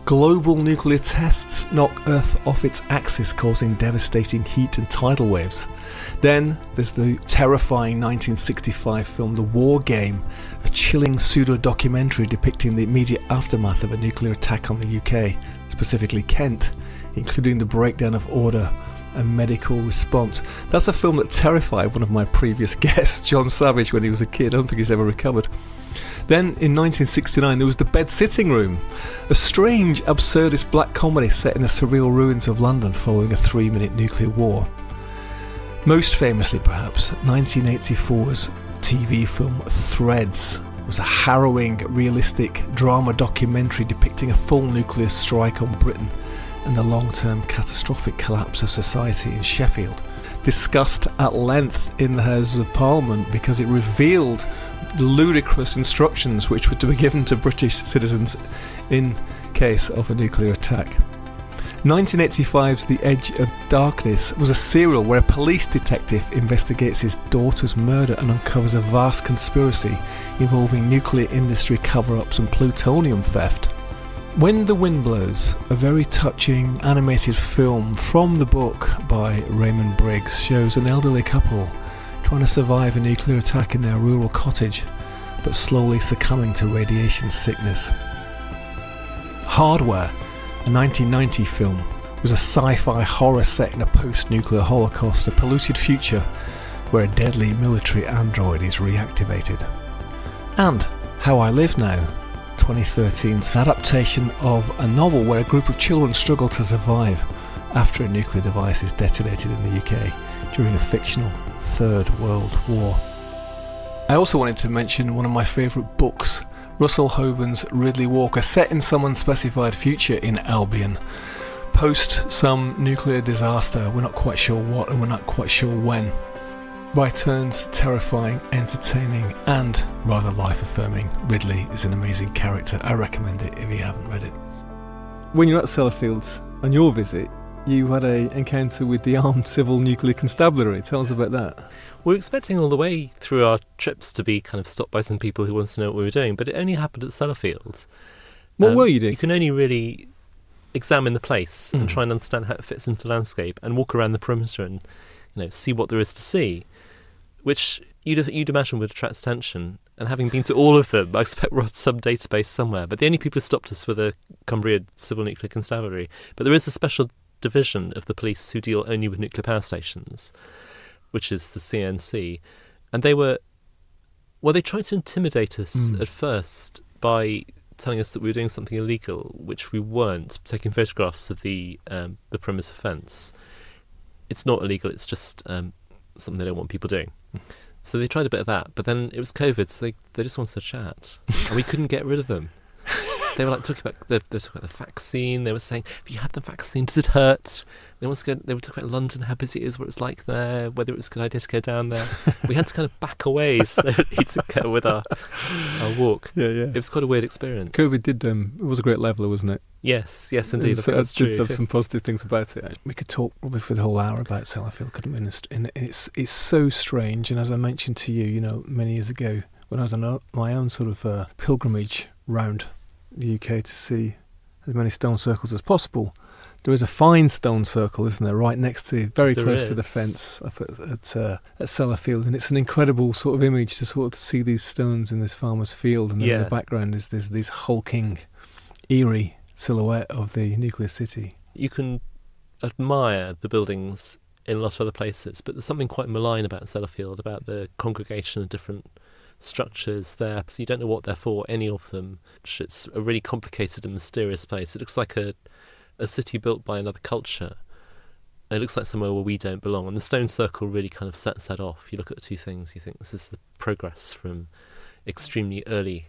Global nuclear tests knock Earth off its axis, causing devastating heat and tidal waves. Then there's the terrifying 1965 film The War Game, a chilling pseudo-documentary depicting the immediate aftermath of a nuclear attack on the UK, specifically Kent, including the breakdown of order and medical response. That's a film that terrified one of my previous guests, John Savage, when he was a kid. I don't think he's ever recovered. Then in 1969 there was The Bed Sitting Room, a strange absurdist black comedy set in the surreal ruins of London following a 3-minute nuclear war. Most famously perhaps, 1984's TV film Threads was a harrowing, realistic drama documentary depicting a full nuclear strike on Britain and the long-term catastrophic collapse of society in Sheffield, discussed at length in the Houses of Parliament because it revealed the ludicrous instructions which were to be given to British citizens in case of a nuclear attack. 1985's The Edge of Darkness was a serial where a police detective investigates his daughter's murder and uncovers a vast conspiracy involving nuclear industry cover-ups and plutonium theft. When the Wind Blows, a very touching animated film from the book by Raymond Briggs, shows an elderly couple trying to survive a nuclear attack in their rural cottage, but slowly succumbing to radiation sickness. Hardware, a 1990 film, was a sci-fi horror set in a post-nuclear holocaust, a polluted future where a deadly military android is reactivated. And How I Live Now, 2013's adaptation of a novel where a group of children struggle to survive after a nuclear device is detonated in the UK during a fictional Third World War. I also wanted to mention one of my favourite books, Russell Hoban's Ridley Walker, set in some unspecified future in Albion. Post some nuclear disaster, we're not quite sure what and we're not quite sure when. By turns terrifying, entertaining and rather life-affirming, Ridley is an amazing character. I recommend it if you haven't read it. When you're at Sellafield on your visit, you had an encounter with the Armed Civil Nuclear Constabulary. Tell us about that. We were expecting all the way through our trips to be kind of stopped by some people who wanted to know what we were doing, but it only happened at Sellafield. What were you doing? You can only really examine the place and try and understand how it fits into the landscape and walk around the perimeter and see what there is to see, which you'd imagine would attract attention. And having been to all of them, I expect we're on some database somewhere. But the only people who stopped us were the Cumbria Civil Nuclear Constabulary. But there is a special division of the police who deal only with nuclear power stations, which is the CNC. And they tried to intimidate us at first by telling us that we were doing something illegal, which we weren't, taking photographs of the perimeter fence. It's not illegal, it's just something they don't want people doing. So they tried a bit of that, but then it was COVID, so they just wanted to chat, and we couldn't get rid of them. They were talking about they were talking about the vaccine. They were saying, "Have you had the vaccine? Does it hurt?" They were talking about London, how busy it is, what it's like there, whether it was a good idea to go down there. We had to kind of back away slowly to go with our walk. Yeah. It was quite a weird experience. COVID did it was a great leveler, wasn't it? Yes, indeed. So it did have some positive things about it. We could talk probably for the whole hour about Sellafield, couldn't we? And it's so strange. And as I mentioned to you, many years ago, when I was on my own sort of pilgrimage round the UK to see as many stone circles as possible, there is a fine stone circle, isn't there, right next to, very close to the fence up at Sellafield, and it's an incredible sort of image to sort of see these stones in this farmer's field, and then in the background is there's this hulking, eerie silhouette of the nuclear city. You can admire the buildings in a lot of other places, but there's something quite malign about Sellafield, about the congregation of different structures there, so you don't know what they're for, any of them. It's a really complicated and mysterious place. It looks like a city built by another culture. It looks like somewhere where we don't belong, and the stone circle really kind of sets that off. You look at the two things, you think this is the progress from extremely early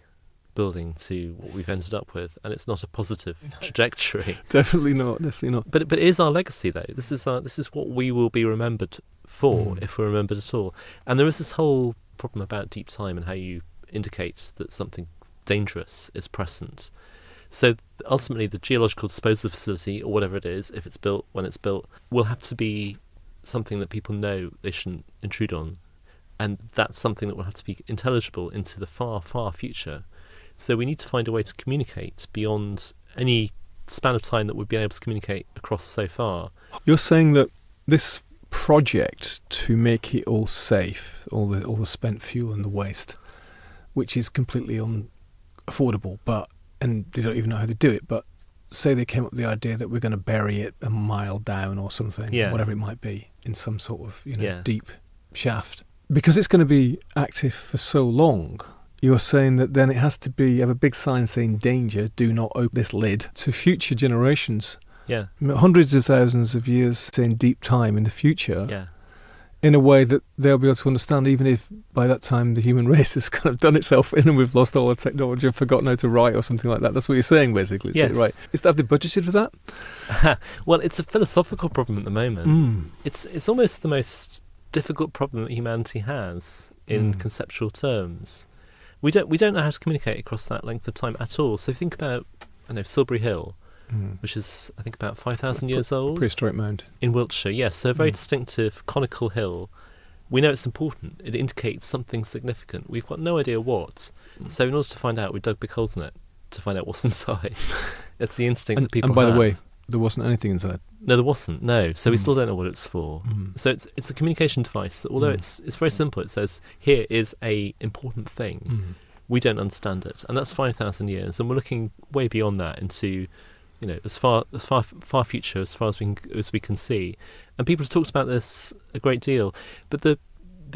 building to what we've ended up with, and it's not a positive trajectory. Definitely not. But it is our legacy, though. This is what we will be remembered for, if we're remembered at all. And there is this whole problem about deep time and how you indicate that something dangerous is present. So ultimately, the geological disposal facility, or whatever it is, if it's built, when it's built, will have to be something that people know they shouldn't intrude on. And that's something that will have to be intelligible into the far, far future. So we need to find a way to communicate beyond any span of time that we've been able to communicate across so far. You're saying that this project to make it all safe, all the spent fuel and the waste, which is completely unaffordable, and they don't even know how to do it, but say they came up with the idea that we're going to bury it a mile down or something, whatever it might be, in some sort of deep shaft. Because it's going to be active for so long, you're saying that then it has to have a big sign saying danger, do not open this lid, to future generations. Yeah. Hundreds of thousands of years saying deep time in the future. Yeah. In a way that they'll be able to understand, even if by that time the human race has kind of done itself in and we've lost all the technology and forgotten how to write or something like that. That's what you're saying, basically. Yes. Right. Have they budgeted for that? Well, it's a philosophical problem at the moment. It's almost the most difficult problem that humanity has in conceptual terms. We don't know how to communicate across that length of time at all. So think about, Silbury Hill, which is, I think, about 5,000 years old. Prehistoric mound. In Wiltshire, yes. So a very distinctive conical hill. We know it's important. It indicates something significant. We've got no idea what. So in order to find out, we dug big holes in it to find out what's inside. It's the instinct that people have. And by the way, there wasn't anything inside. No, there wasn't. No. So we still don't know what it's for. So it's a communication device that, although it's very simple, it says, here is a important thing. We don't understand it. And that's 5,000 years. And we're looking way beyond that into, as far future as far as we can see. And people have talked about this a great deal. But the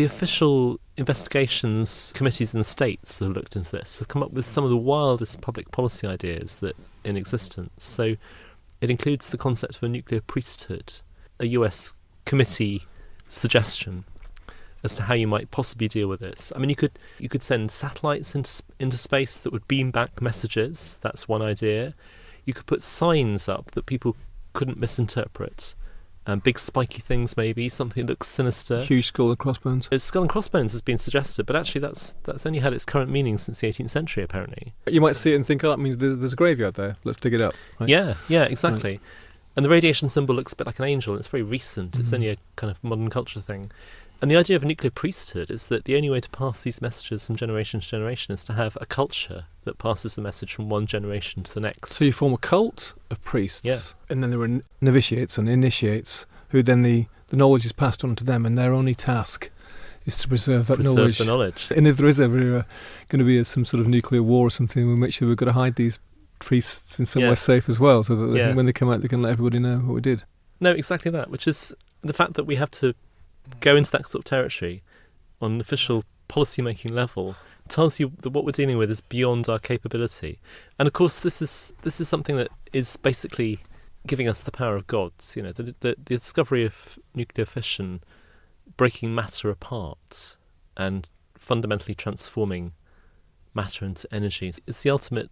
official investigations committees in the States that have looked into this have come up with some of the wildest public policy ideas that in existence. So it includes the concept of a nuclear priesthood, a US committee suggestion as to how you might possibly deal with this. I mean, you could send satellites into space that would beam back messages. That's one idea. You could put signs up that people couldn't misinterpret. Big spiky things, maybe something that looks sinister. Huge skull and crossbones. Skull and crossbones has been suggested, but actually that's only had its current meaning since the 18th century, apparently. You might see it and think, that means there's a graveyard there. Let's dig it up. Right? Yeah, exactly. Right. And the radiation symbol looks a bit like an angel. It's very recent. It's only a kind of modern culture thing. And the idea of a nuclear priesthood is that the only way to pass these messages from generation to generation is to have a culture that passes the message from one generation to the next. So you form a cult of priests, and then there are novitiates and initiates, who then the knowledge is passed on to them, and their only task is to preserve that knowledge. The knowledge. And if there is ever going to be some sort of nuclear war or something, we'll make sure we've got to hide these priests in somewhere safe as well, so that when they come out, they can let everybody know what we did. No, exactly that, which is the fact that we have to go into that sort of territory on an official policy-making level tells you that what we're dealing with is beyond our capability. And of course, this is something that is basically giving us the power of gods. The discovery of nuclear fission, breaking matter apart and fundamentally transforming matter into energy. It's the ultimate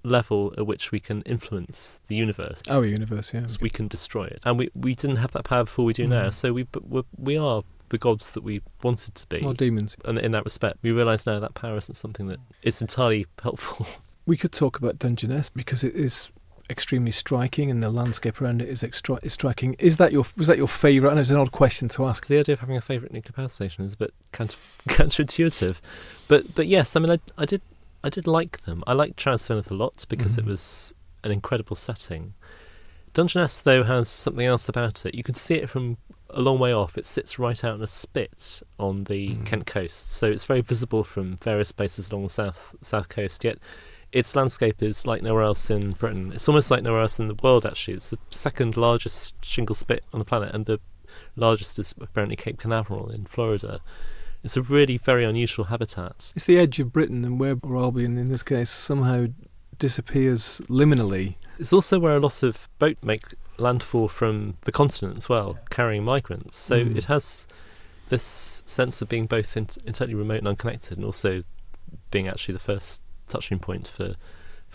level at which we can influence the universe. Our universe, yeah. So we can destroy it. And we didn't have that power before we do now. So we are the gods that we wanted to be. Or demons. And in that respect, we realise now that power isn't something that is entirely helpful. We could talk about Dungeness because it is extremely striking and the landscape around it is striking. Was that your favourite? I know it's an odd question to ask. The idea of having a favourite nuclear power station is a bit counterintuitive. But yes, I mean, I did like them. I liked Transfernith a lot because it was an incredible setting. Dungeness, though, has something else about it. You can see it from a long way off. It sits right out in a spit on the Kent coast, so it's very visible from various places along the south coast, yet its landscape is like nowhere else in Britain. It's almost like nowhere else in the world, actually. It's the second largest shingle spit on the planet, and the largest is apparently Cape Canaveral in Florida. It's a really very unusual habitat. It's the edge of Britain, and where Albion, in this case, somehow disappears liminally. It's also where a lot of boat make landfall from the continent as well, carrying migrants. So it has this sense of being both entirely remote and unconnected, and also being actually the first touching point for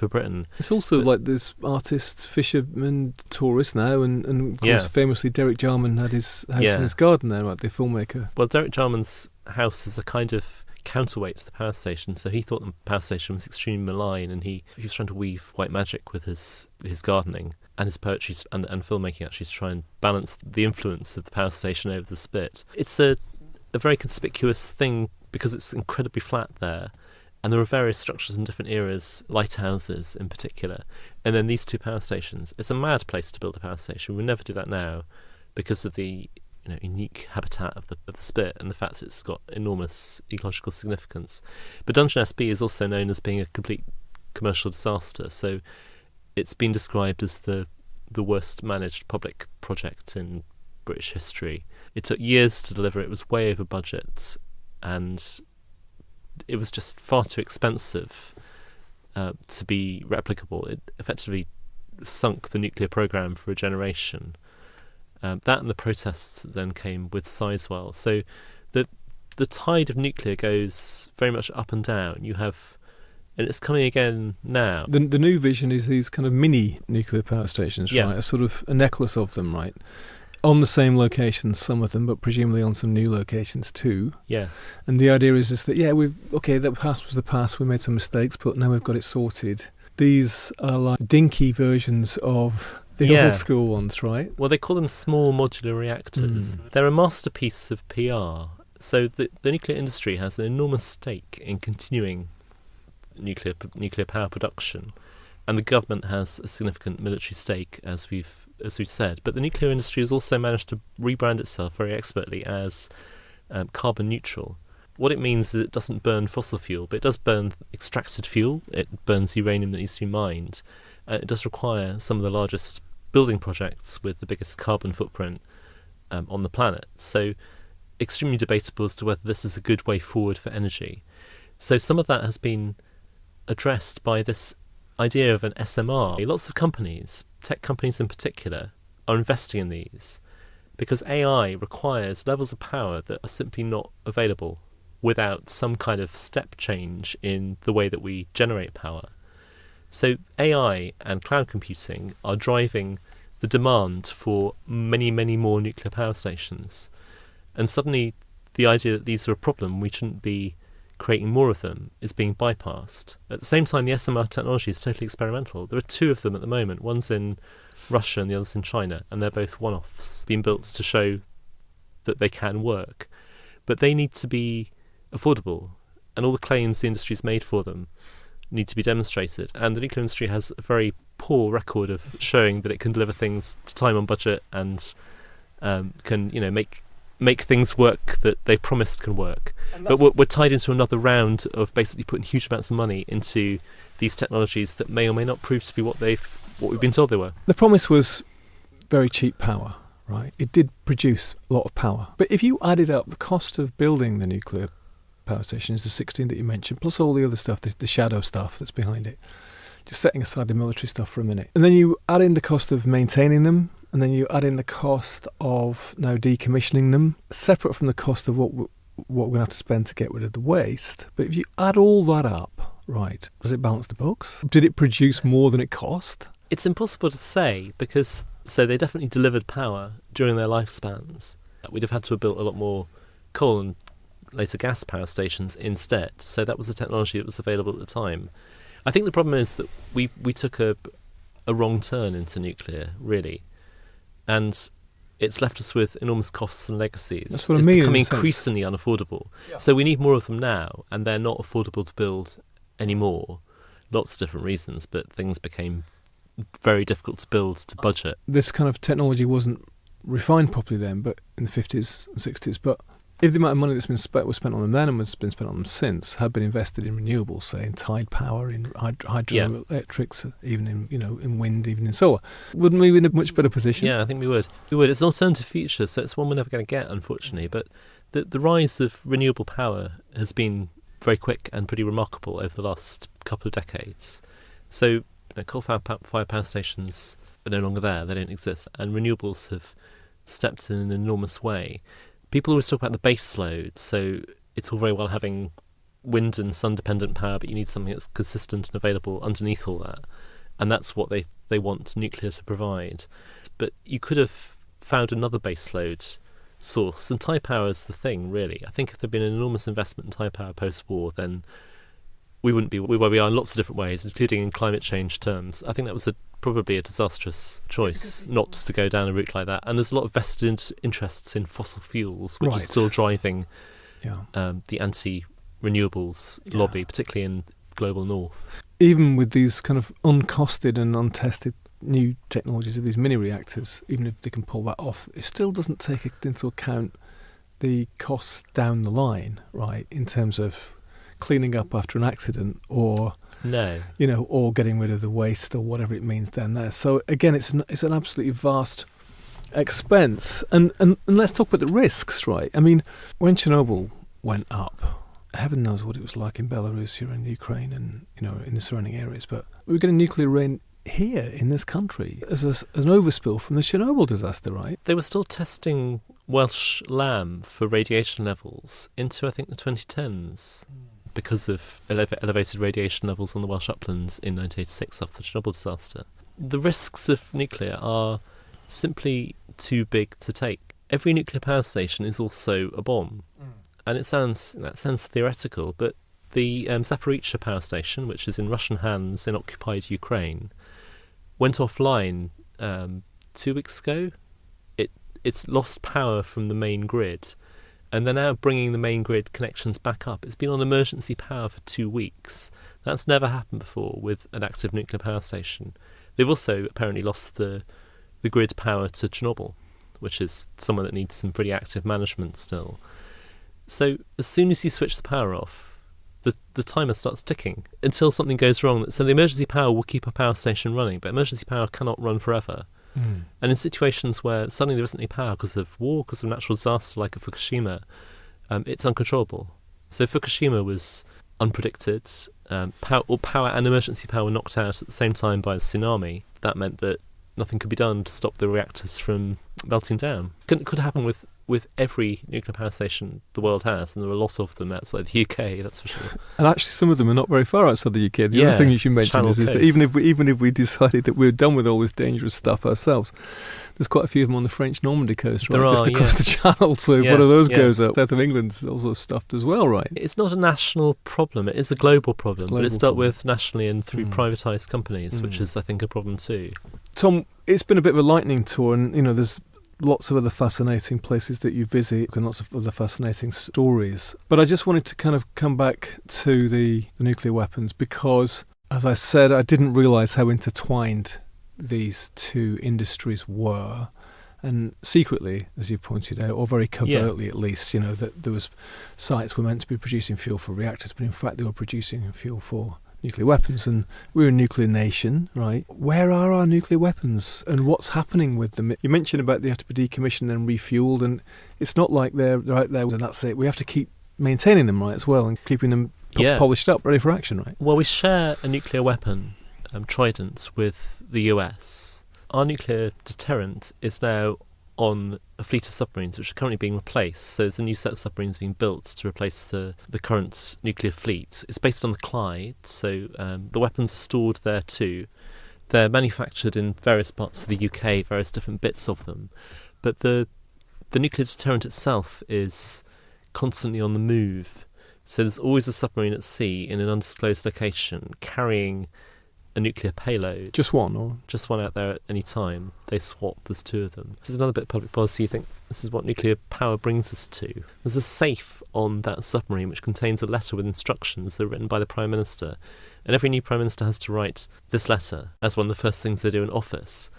Britain. It's also like this artist, fisherman, tourist now, and of course famously Derek Jarman had his house in his garden there, right, the filmmaker. Well, Derek Jarman's house is a kind of counterweight to the power station. So he thought the power station was extremely malign, and he was trying to weave white magic with his gardening and his poetry and filmmaking, actually, to try and balance the influence of the power station over the spit. It's a very conspicuous thing because it's incredibly flat there, and there are various structures in different eras, lighthouses in particular, and then these two power stations. It's a mad place to build a power station. We would never do that now because of the unique habitat of the spit and the fact that it's got enormous ecological significance. But Dungeon SB is also known as being a complete commercial disaster, so it's been described as the worst managed public project in British history. It took years to deliver. It was way over budget, and it was just far too expensive to be replicable. It effectively sunk the nuclear programme for a generation. That and the protests that then came with Sizewell. So the tide of nuclear goes very much up and down. You have, and it's coming again now. The new vision is these kind of mini nuclear power stations, Yeah. right? A sort of a necklace of them, right? On the same locations, some of them, but presumably on some new locations too. Yes. And the idea is just that, the past was the past, we made some mistakes, but now we've got it sorted. These are like dinky versions of the old school ones, right? Well, they call them small modular reactors. They're a masterpiece of PR. So the nuclear industry has an enormous stake in continuing nuclear power production, and the government has a significant military stake, as we've said. But the nuclear industry has also managed to rebrand itself very expertly as carbon neutral. What it means is it doesn't burn fossil fuel, but it does burn extracted fuel. It burns uranium that needs to be mined. It does require some of the largest building projects with the biggest carbon footprint on the planet. So extremely debatable as to whether this is a good way forward for energy. So some of that has been addressed by this idea of an SMR. Lots of companies, tech companies in particular, are investing in these because AI requires levels of power that are simply not available without some kind of step change in the way that we generate power. So AI and cloud computing are driving the demand for many, many more nuclear power stations. And suddenly the idea that these are a problem, we shouldn't be creating more of them, is being bypassed. At the same time, the SMR technology is totally experimental. There are two of them at the moment. One's in Russia and the other's in China, and they're both one-offs being built to show that they can work. But they need to be affordable, and all the claims the industry's made for them need to be demonstrated. And the nuclear industry has a very poor record of showing that it can deliver things to time on budget and can make things work that they promised can work. But we're tied into another round of basically putting huge amounts of money into these technologies that may or may not prove to be what we've been told they were. The promise was very cheap power, right? It did produce a lot of power. But if you added up the cost of building the nuclear power stations, the 16 that you mentioned, plus all the other stuff, the shadow stuff that's behind it, just setting aside the military stuff for a minute, and then you add in the cost of maintaining them, and then you add in the cost of now decommissioning them, separate from the cost of what we're going to have to spend to get rid of the waste. But if you add all that up, right, does it balance the books? Did it produce more than it cost? It's impossible to say because they definitely delivered power during their lifespans. We'd have had to have built a lot more coal and later gas power stations instead. So that was the technology that was available at the time. I think the problem is that we took a wrong turn into nuclear, really. And it's left us with enormous costs and legacies. That's what it's I mean, becoming in a sense. increasingly unaffordable. Yeah. So we need more of them now, and they're not affordable to build anymore. Lots of different reasons, but things became very difficult to build to budget. This kind of technology wasn't refined properly then, but in the 50s and 60s. But if the amount of money that's been was spent on them then and has been spent on them since had been invested in renewables, say in tide power, in hydroelectrics, even in wind, even in solar, wouldn't we be in a much better position? Yeah, I think we would. It's an alternative future, so it's one we're never going to get, unfortunately. But the rise of renewable power has been very quick and pretty remarkable over the last couple of decades. So coal-fired power stations are no longer there; they don't exist, and renewables have stepped in an enormous way. People always talk about the base load, so it's all very well having wind and sun-dependent power, but you need something that's consistent and available underneath all that. And that's what they want nuclear to provide. But you could have found another base load source, and tide power is the thing, really. I think if there'd been an enormous investment in tide power post-war, then we wouldn't be where we are in lots of different ways, including in climate change terms. I think that was probably a disastrous choice not to go down a route like that. And there's a lot of vested interests in fossil fuels, which is still driving the anti-renewables lobby, particularly in global north. Even with these kind of uncosted and untested new technologies of these mini reactors, even if they can pull that off, it still doesn't take into account the costs down the line, right, in terms of cleaning up after an accident or or getting rid of the waste or whatever it means down there. So again, it's an absolutely vast expense. And let's talk about the risks, right? I mean, when Chernobyl went up, heaven knows what it was like in Belarus or in Ukraine and in the surrounding areas, but we were getting nuclear rain here in this country as an overspill from the Chernobyl disaster, right? They were still testing Welsh lamb for radiation levels into, I think, the 2010s because of elevated radiation levels on the Welsh uplands in 1986 after the Chernobyl disaster. The risks of nuclear are simply too big to take. Every nuclear power station is also a bomb. And that sounds theoretical, but the Zaporizhzhia power station, which is in Russian hands in occupied Ukraine, went offline 2 weeks ago. It's lost power from the main grid, and they're now bringing the main grid connections back up. It's been on emergency power for 2 weeks. That's never happened before with an active nuclear power station. They've also apparently lost the grid power to Chernobyl, which is somewhere that needs some pretty active management still. So as soon as you switch the power off, the timer starts ticking until something goes wrong. So the emergency power will keep a power station running, but emergency power cannot run forever. And in situations where suddenly there isn't any power because of war, because of natural disaster like at Fukushima, it's uncontrollable. So Fukushima was unpredicted. Power and emergency power were knocked out at the same time by the tsunami. That meant that nothing could be done to stop the reactors from melting down. It could happen with every nuclear power station the world has, and there are a lot of them outside the UK, that's for sure. And actually some of them are not very far outside the UK. The other thing you should mention is that even if we decided that we're done with all this dangerous stuff ourselves, there's quite a few of them on the French Normandy coast, right, just across the channel. So if one of those goes up, south of England's also stuffed as well, right? It's not a national problem, it is a global problem, but it's dealt with nationally and through privatised companies, which is, I think, a problem too. Tom, it's been a bit of a lightning tour, and there's lots of other fascinating places that you visit and lots of other fascinating stories. But I just wanted to kind of come back to the nuclear weapons because, as I said, I didn't realise how intertwined these two industries were. And secretly, as you pointed out, or very covertly at least, that there was sites were meant to be producing fuel for reactors, but in fact they were producing fuel for nuclear weapons, and we're a nuclear nation, right? Where are our nuclear weapons and what's happening with them? You mentioned about they have to be decommissioned and refueled, and it's not like they're out there and that's it. We have to keep maintaining them, right, as well, and keeping them polished up, ready for action, right? Well, we share a nuclear weapon, Trident, with the US. Our nuclear deterrent is now on a fleet of submarines which are currently being replaced. So there's a new set of submarines being built to replace the current nuclear fleet. It's based on the Clyde, so the weapons are stored there too. They're manufactured in various parts of the UK, various different bits of them. But the nuclear deterrent itself is constantly on the move. So there's always a submarine at sea in an undisclosed location carrying a nuclear payload. Just one, or? Just one out there at any time. They swap, there's two of them. This is another bit of public policy. You think this is what nuclear power brings us to. There's a safe on that submarine which contains a letter with instructions that are written by the Prime Minister. And every new Prime Minister has to write this letter as one of the first things they do in office.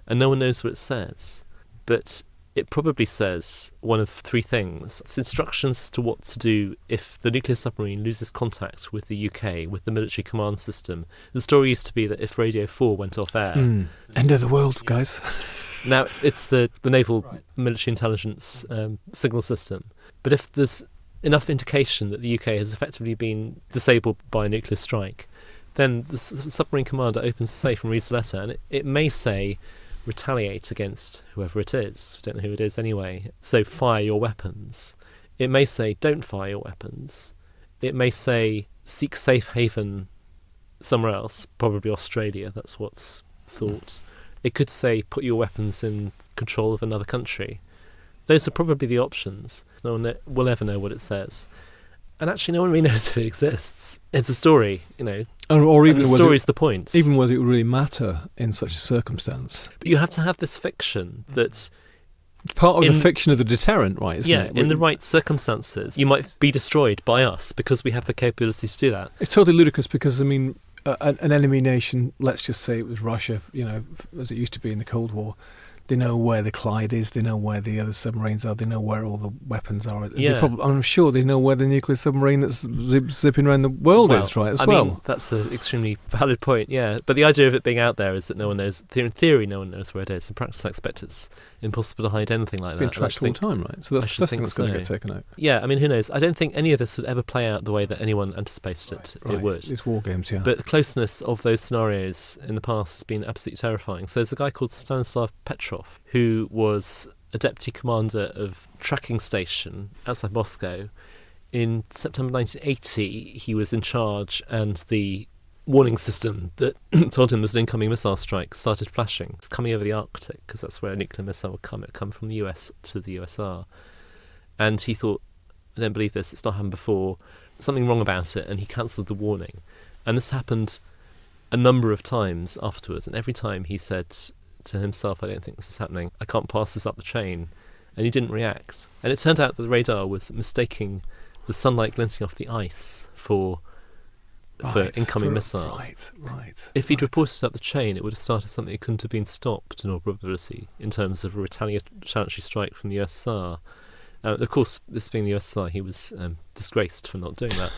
And no one knows what it says. But it probably says one of three things. It's instructions to what to do if the nuclear submarine loses contact with the UK, with the military command system. The story used to be that if Radio 4 went off air... End of the world, guys. Now, it's the naval military intelligence signal system. But if there's enough indication that the UK has effectively been disabled by a nuclear strike, then the submarine commander opens the safe and reads the letter, and it may say... retaliate against whoever it is. We don't know who it is anyway. So fire your weapons. It may say don't fire your weapons. It may say seek safe haven somewhere else, probably Australia, that's what's thought. It could say put your weapons in control of another country. Those are probably the options. No one will ever know what it says. And actually, no one really knows if it exists. It's a story, or even and the story's the point. Even whether it would really matter in such a circumstance. But you have to have this fiction that... Part of the fiction of the deterrent, right, isn't it? Yeah, in the right circumstances, you might be destroyed by us because we have the capability to do that. It's totally ludicrous because, an enemy nation, let's just say it was Russia, as it used to be in the Cold War, they know where the Clyde is, they know where the other submarines are, they know where all the weapons are. Yeah. I'm sure they know where the nuclear submarine that's zipping around the world is, right, as well. I mean, that's an extremely valid point, yeah. But the idea of it being out there is that no one knows. In theory, no one knows where it is. In practice, I expect it's impossible to hide anything like that. Being tracked all the time, right? So that's the first thing that's going to get taken out. Yeah, I mean, who knows? I don't think any of this would ever play out the way that anyone anticipated it would. It's war games, yeah. But the closeness of those scenarios in the past has been absolutely terrifying. So there's a guy called Stanislav Petrov, who was a deputy commander of tracking station outside Moscow. In September 1980, he was in charge, and the warning system that told him there's an incoming missile strike started flashing. It's coming over the Arctic, because that's where a nuclear missile would come. It would come from the US to the USR. And he thought, I don't believe this, it's not happened before, something wrong about it, and he cancelled the warning. And this happened a number of times afterwards, and every time he said to himself, I don't think this is happening, I can't pass this up the chain, and he didn't react. And it turned out that the radar was mistaking the sunlight glinting off the ice for incoming missiles. Right. If he'd reported it up the chain, it would have started something that couldn't have been stopped in all probability in terms of a retaliatory strike from the USSR. Of course, this being the USSR, he was disgraced for not doing that.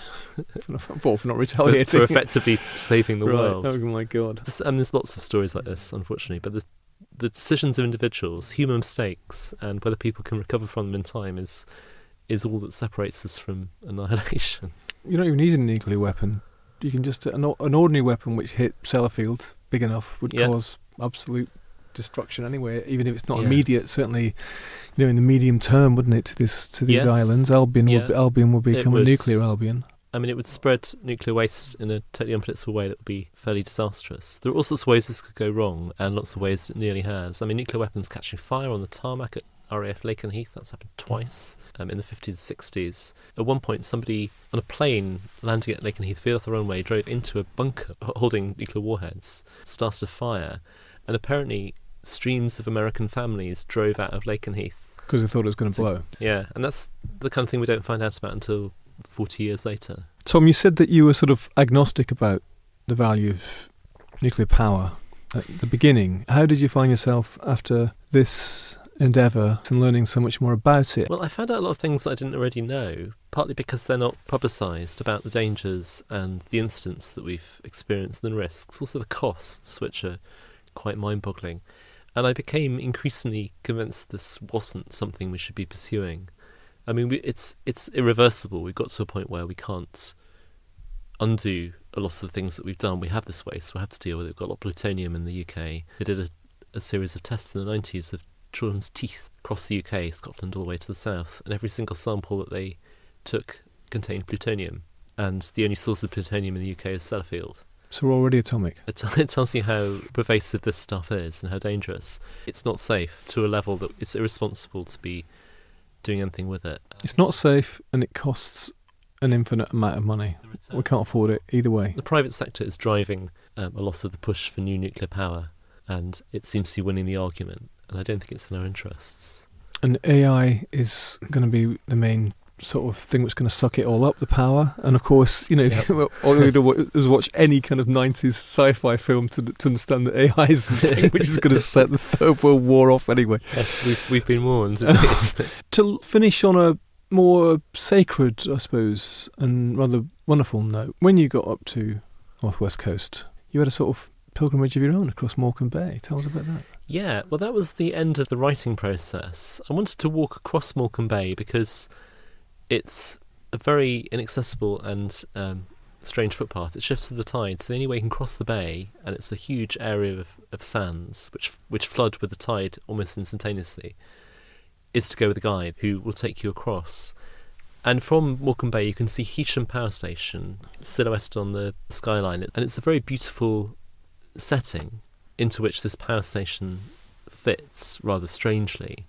for not retaliating. For effectively saving the world. Oh my God. There's lots of stories like this, unfortunately, but the decisions of individuals, human mistakes, and whether people can recover from them in time is all that separates us from annihilation. You don't even need a nuclear weapon. You can just... An ordinary weapon which hit Sellafield big enough would cause absolute destruction anyway, even if it's not immediate. Certainly, in the medium term, wouldn't it, to these islands? Albion would become a nuclear Albion. I mean, it would spread nuclear waste in a totally unpredictable way that would be fairly disastrous. There are all sorts of ways this could go wrong, and lots of ways it nearly has. I mean, nuclear weapons catching fire on the tarmac at RAF Lakenheath, that's happened twice in the 50s and 60s. At one point, somebody on a plane landing at Lakenheath veered off the runway, drove into a bunker holding nuclear warheads, started a fire, and apparently streams of American families drove out of Lakenheath. Because they thought it was going to blow. Yeah, and that's the kind of thing we don't find out about until 40 years later. Tom, you said that you were sort of agnostic about the value of nuclear power at the beginning. How did you find yourself after this endeavour and learning so much more about it? Well, I found out a lot of things that I didn't already know, partly because they're not publicised, about the dangers and the incidents that we've experienced and the risks, also the costs, which are quite mind-boggling. And I became increasingly convinced this wasn't something we should be pursuing. I mean, it's irreversible. We've got to a point where we can't undo a lot of the things that we've done. We have this waste, we'll have to deal with it. We've got a lot of plutonium in the UK. They did a series of tests in the 90s of children's teeth across the UK, Scotland all the way to the south, and every single sample that they took contained plutonium. And the only source of plutonium in the UK is Sellafield. So we're already atomic. It tells you how pervasive this stuff is and how dangerous. It's not safe to a level that it's irresponsible to be doing anything with it. It's not safe, and it costs an infinite amount of money. We can't afford it either way. The private sector is driving a lot of the push for new nuclear power, and it seems to be winning the argument, and I don't think it's in our interests. And AI is going to be the main sort of thing that's going to suck it all up, the power. And of course, all we do is watch any kind of 90s sci-fi film to understand that AI is the thing which is going to set the Third World War off anyway. Yes, we've been warned. To finish on a more sacred, I suppose, and rather wonderful note, when you got up to North West Coast, you had a sort of pilgrimage of your own across Morecambe Bay. Tell us about that. Yeah, well, that was the end of the writing process. I wanted to walk across Morecambe Bay because it's a very inaccessible and strange footpath. It shifts with the tide, so the only way you can cross the bay, and it's a huge area of sands which flood with the tide almost instantaneously, is to go with a guide who will take you across. And from Morecambe Bay you can see Heysham Power Station silhouetted on the skyline, and it's a very beautiful setting into which this power station fits rather strangely.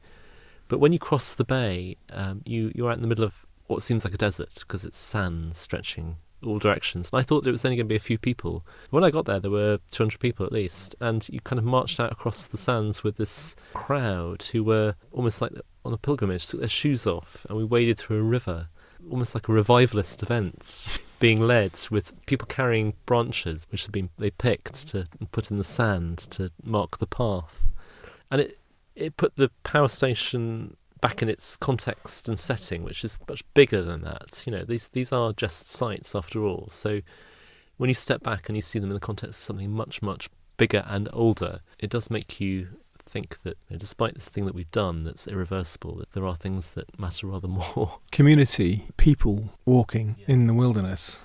But when you cross the bay, you're out in the middle of what seems like a desert because it's sand stretching all directions. And I thought it was only going to be a few people. When I got there were 200 people at least. And you kind of marched out across the sands with this crowd who were almost like on a pilgrimage, took their shoes off, and we waded through a river, almost like a revivalist event, being led with people carrying branches which they picked to put in the sand to mark the path. And it put the power station back in its context and setting, which is much bigger than that. These are just sites after all. So when you step back and you see them in the context of something much, much bigger and older, it does make you think that despite this thing that we've done that's irreversible, that there are things that matter rather more. Community, people walking in the wilderness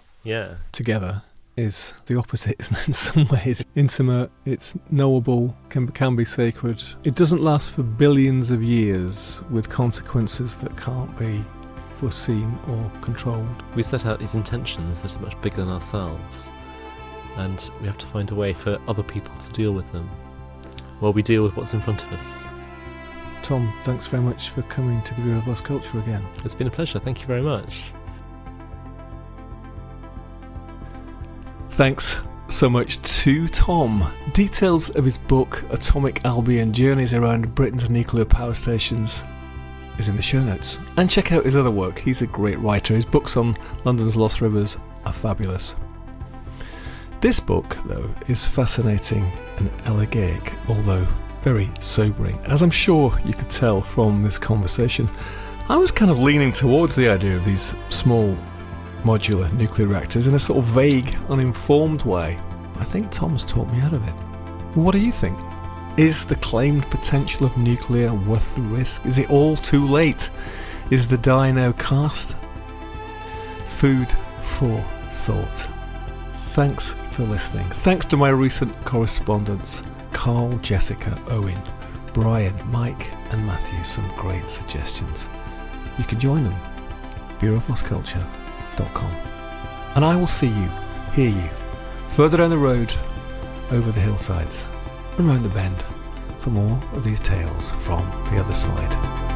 together is the opposite, isn't it? In some ways, intimate, it's knowable, can be sacred. It doesn't last for billions of years with consequences that can't be foreseen or controlled. We set out these intentions that are much bigger than ourselves, and we have to find a way for other people to deal with them while we deal with what's in front of us. Tom, thanks very much for coming to the Bureau of Lost Culture again. It's been a pleasure, thank you very much. Thanks so much to Tom. Details of his book, Atomic Albion, Journeys Around Britain's Nuclear Power Stations, is in the show notes. And check out his other work. He's a great writer. His books on London's lost rivers are fabulous. This book, though, is fascinating and elegiac, although very sobering. As I'm sure you could tell from this conversation, I was kind of leaning towards the idea of these small modular nuclear reactors in a sort of vague, uninformed way. I think Tom's talked me out of it. What do you think? Is the claimed potential of nuclear worth the risk? Is it all too late? Is the die now cast? Food for thought. Thanks for listening. Thanks to my recent correspondents, Carl, Jessica, Owen, Brian, Mike and Matthew. Some great suggestions. You can join them. bureauoflostculture.com. And I will see you, hear you, further down the road, over the hillsides, and round the bend, for more of these tales from the other side.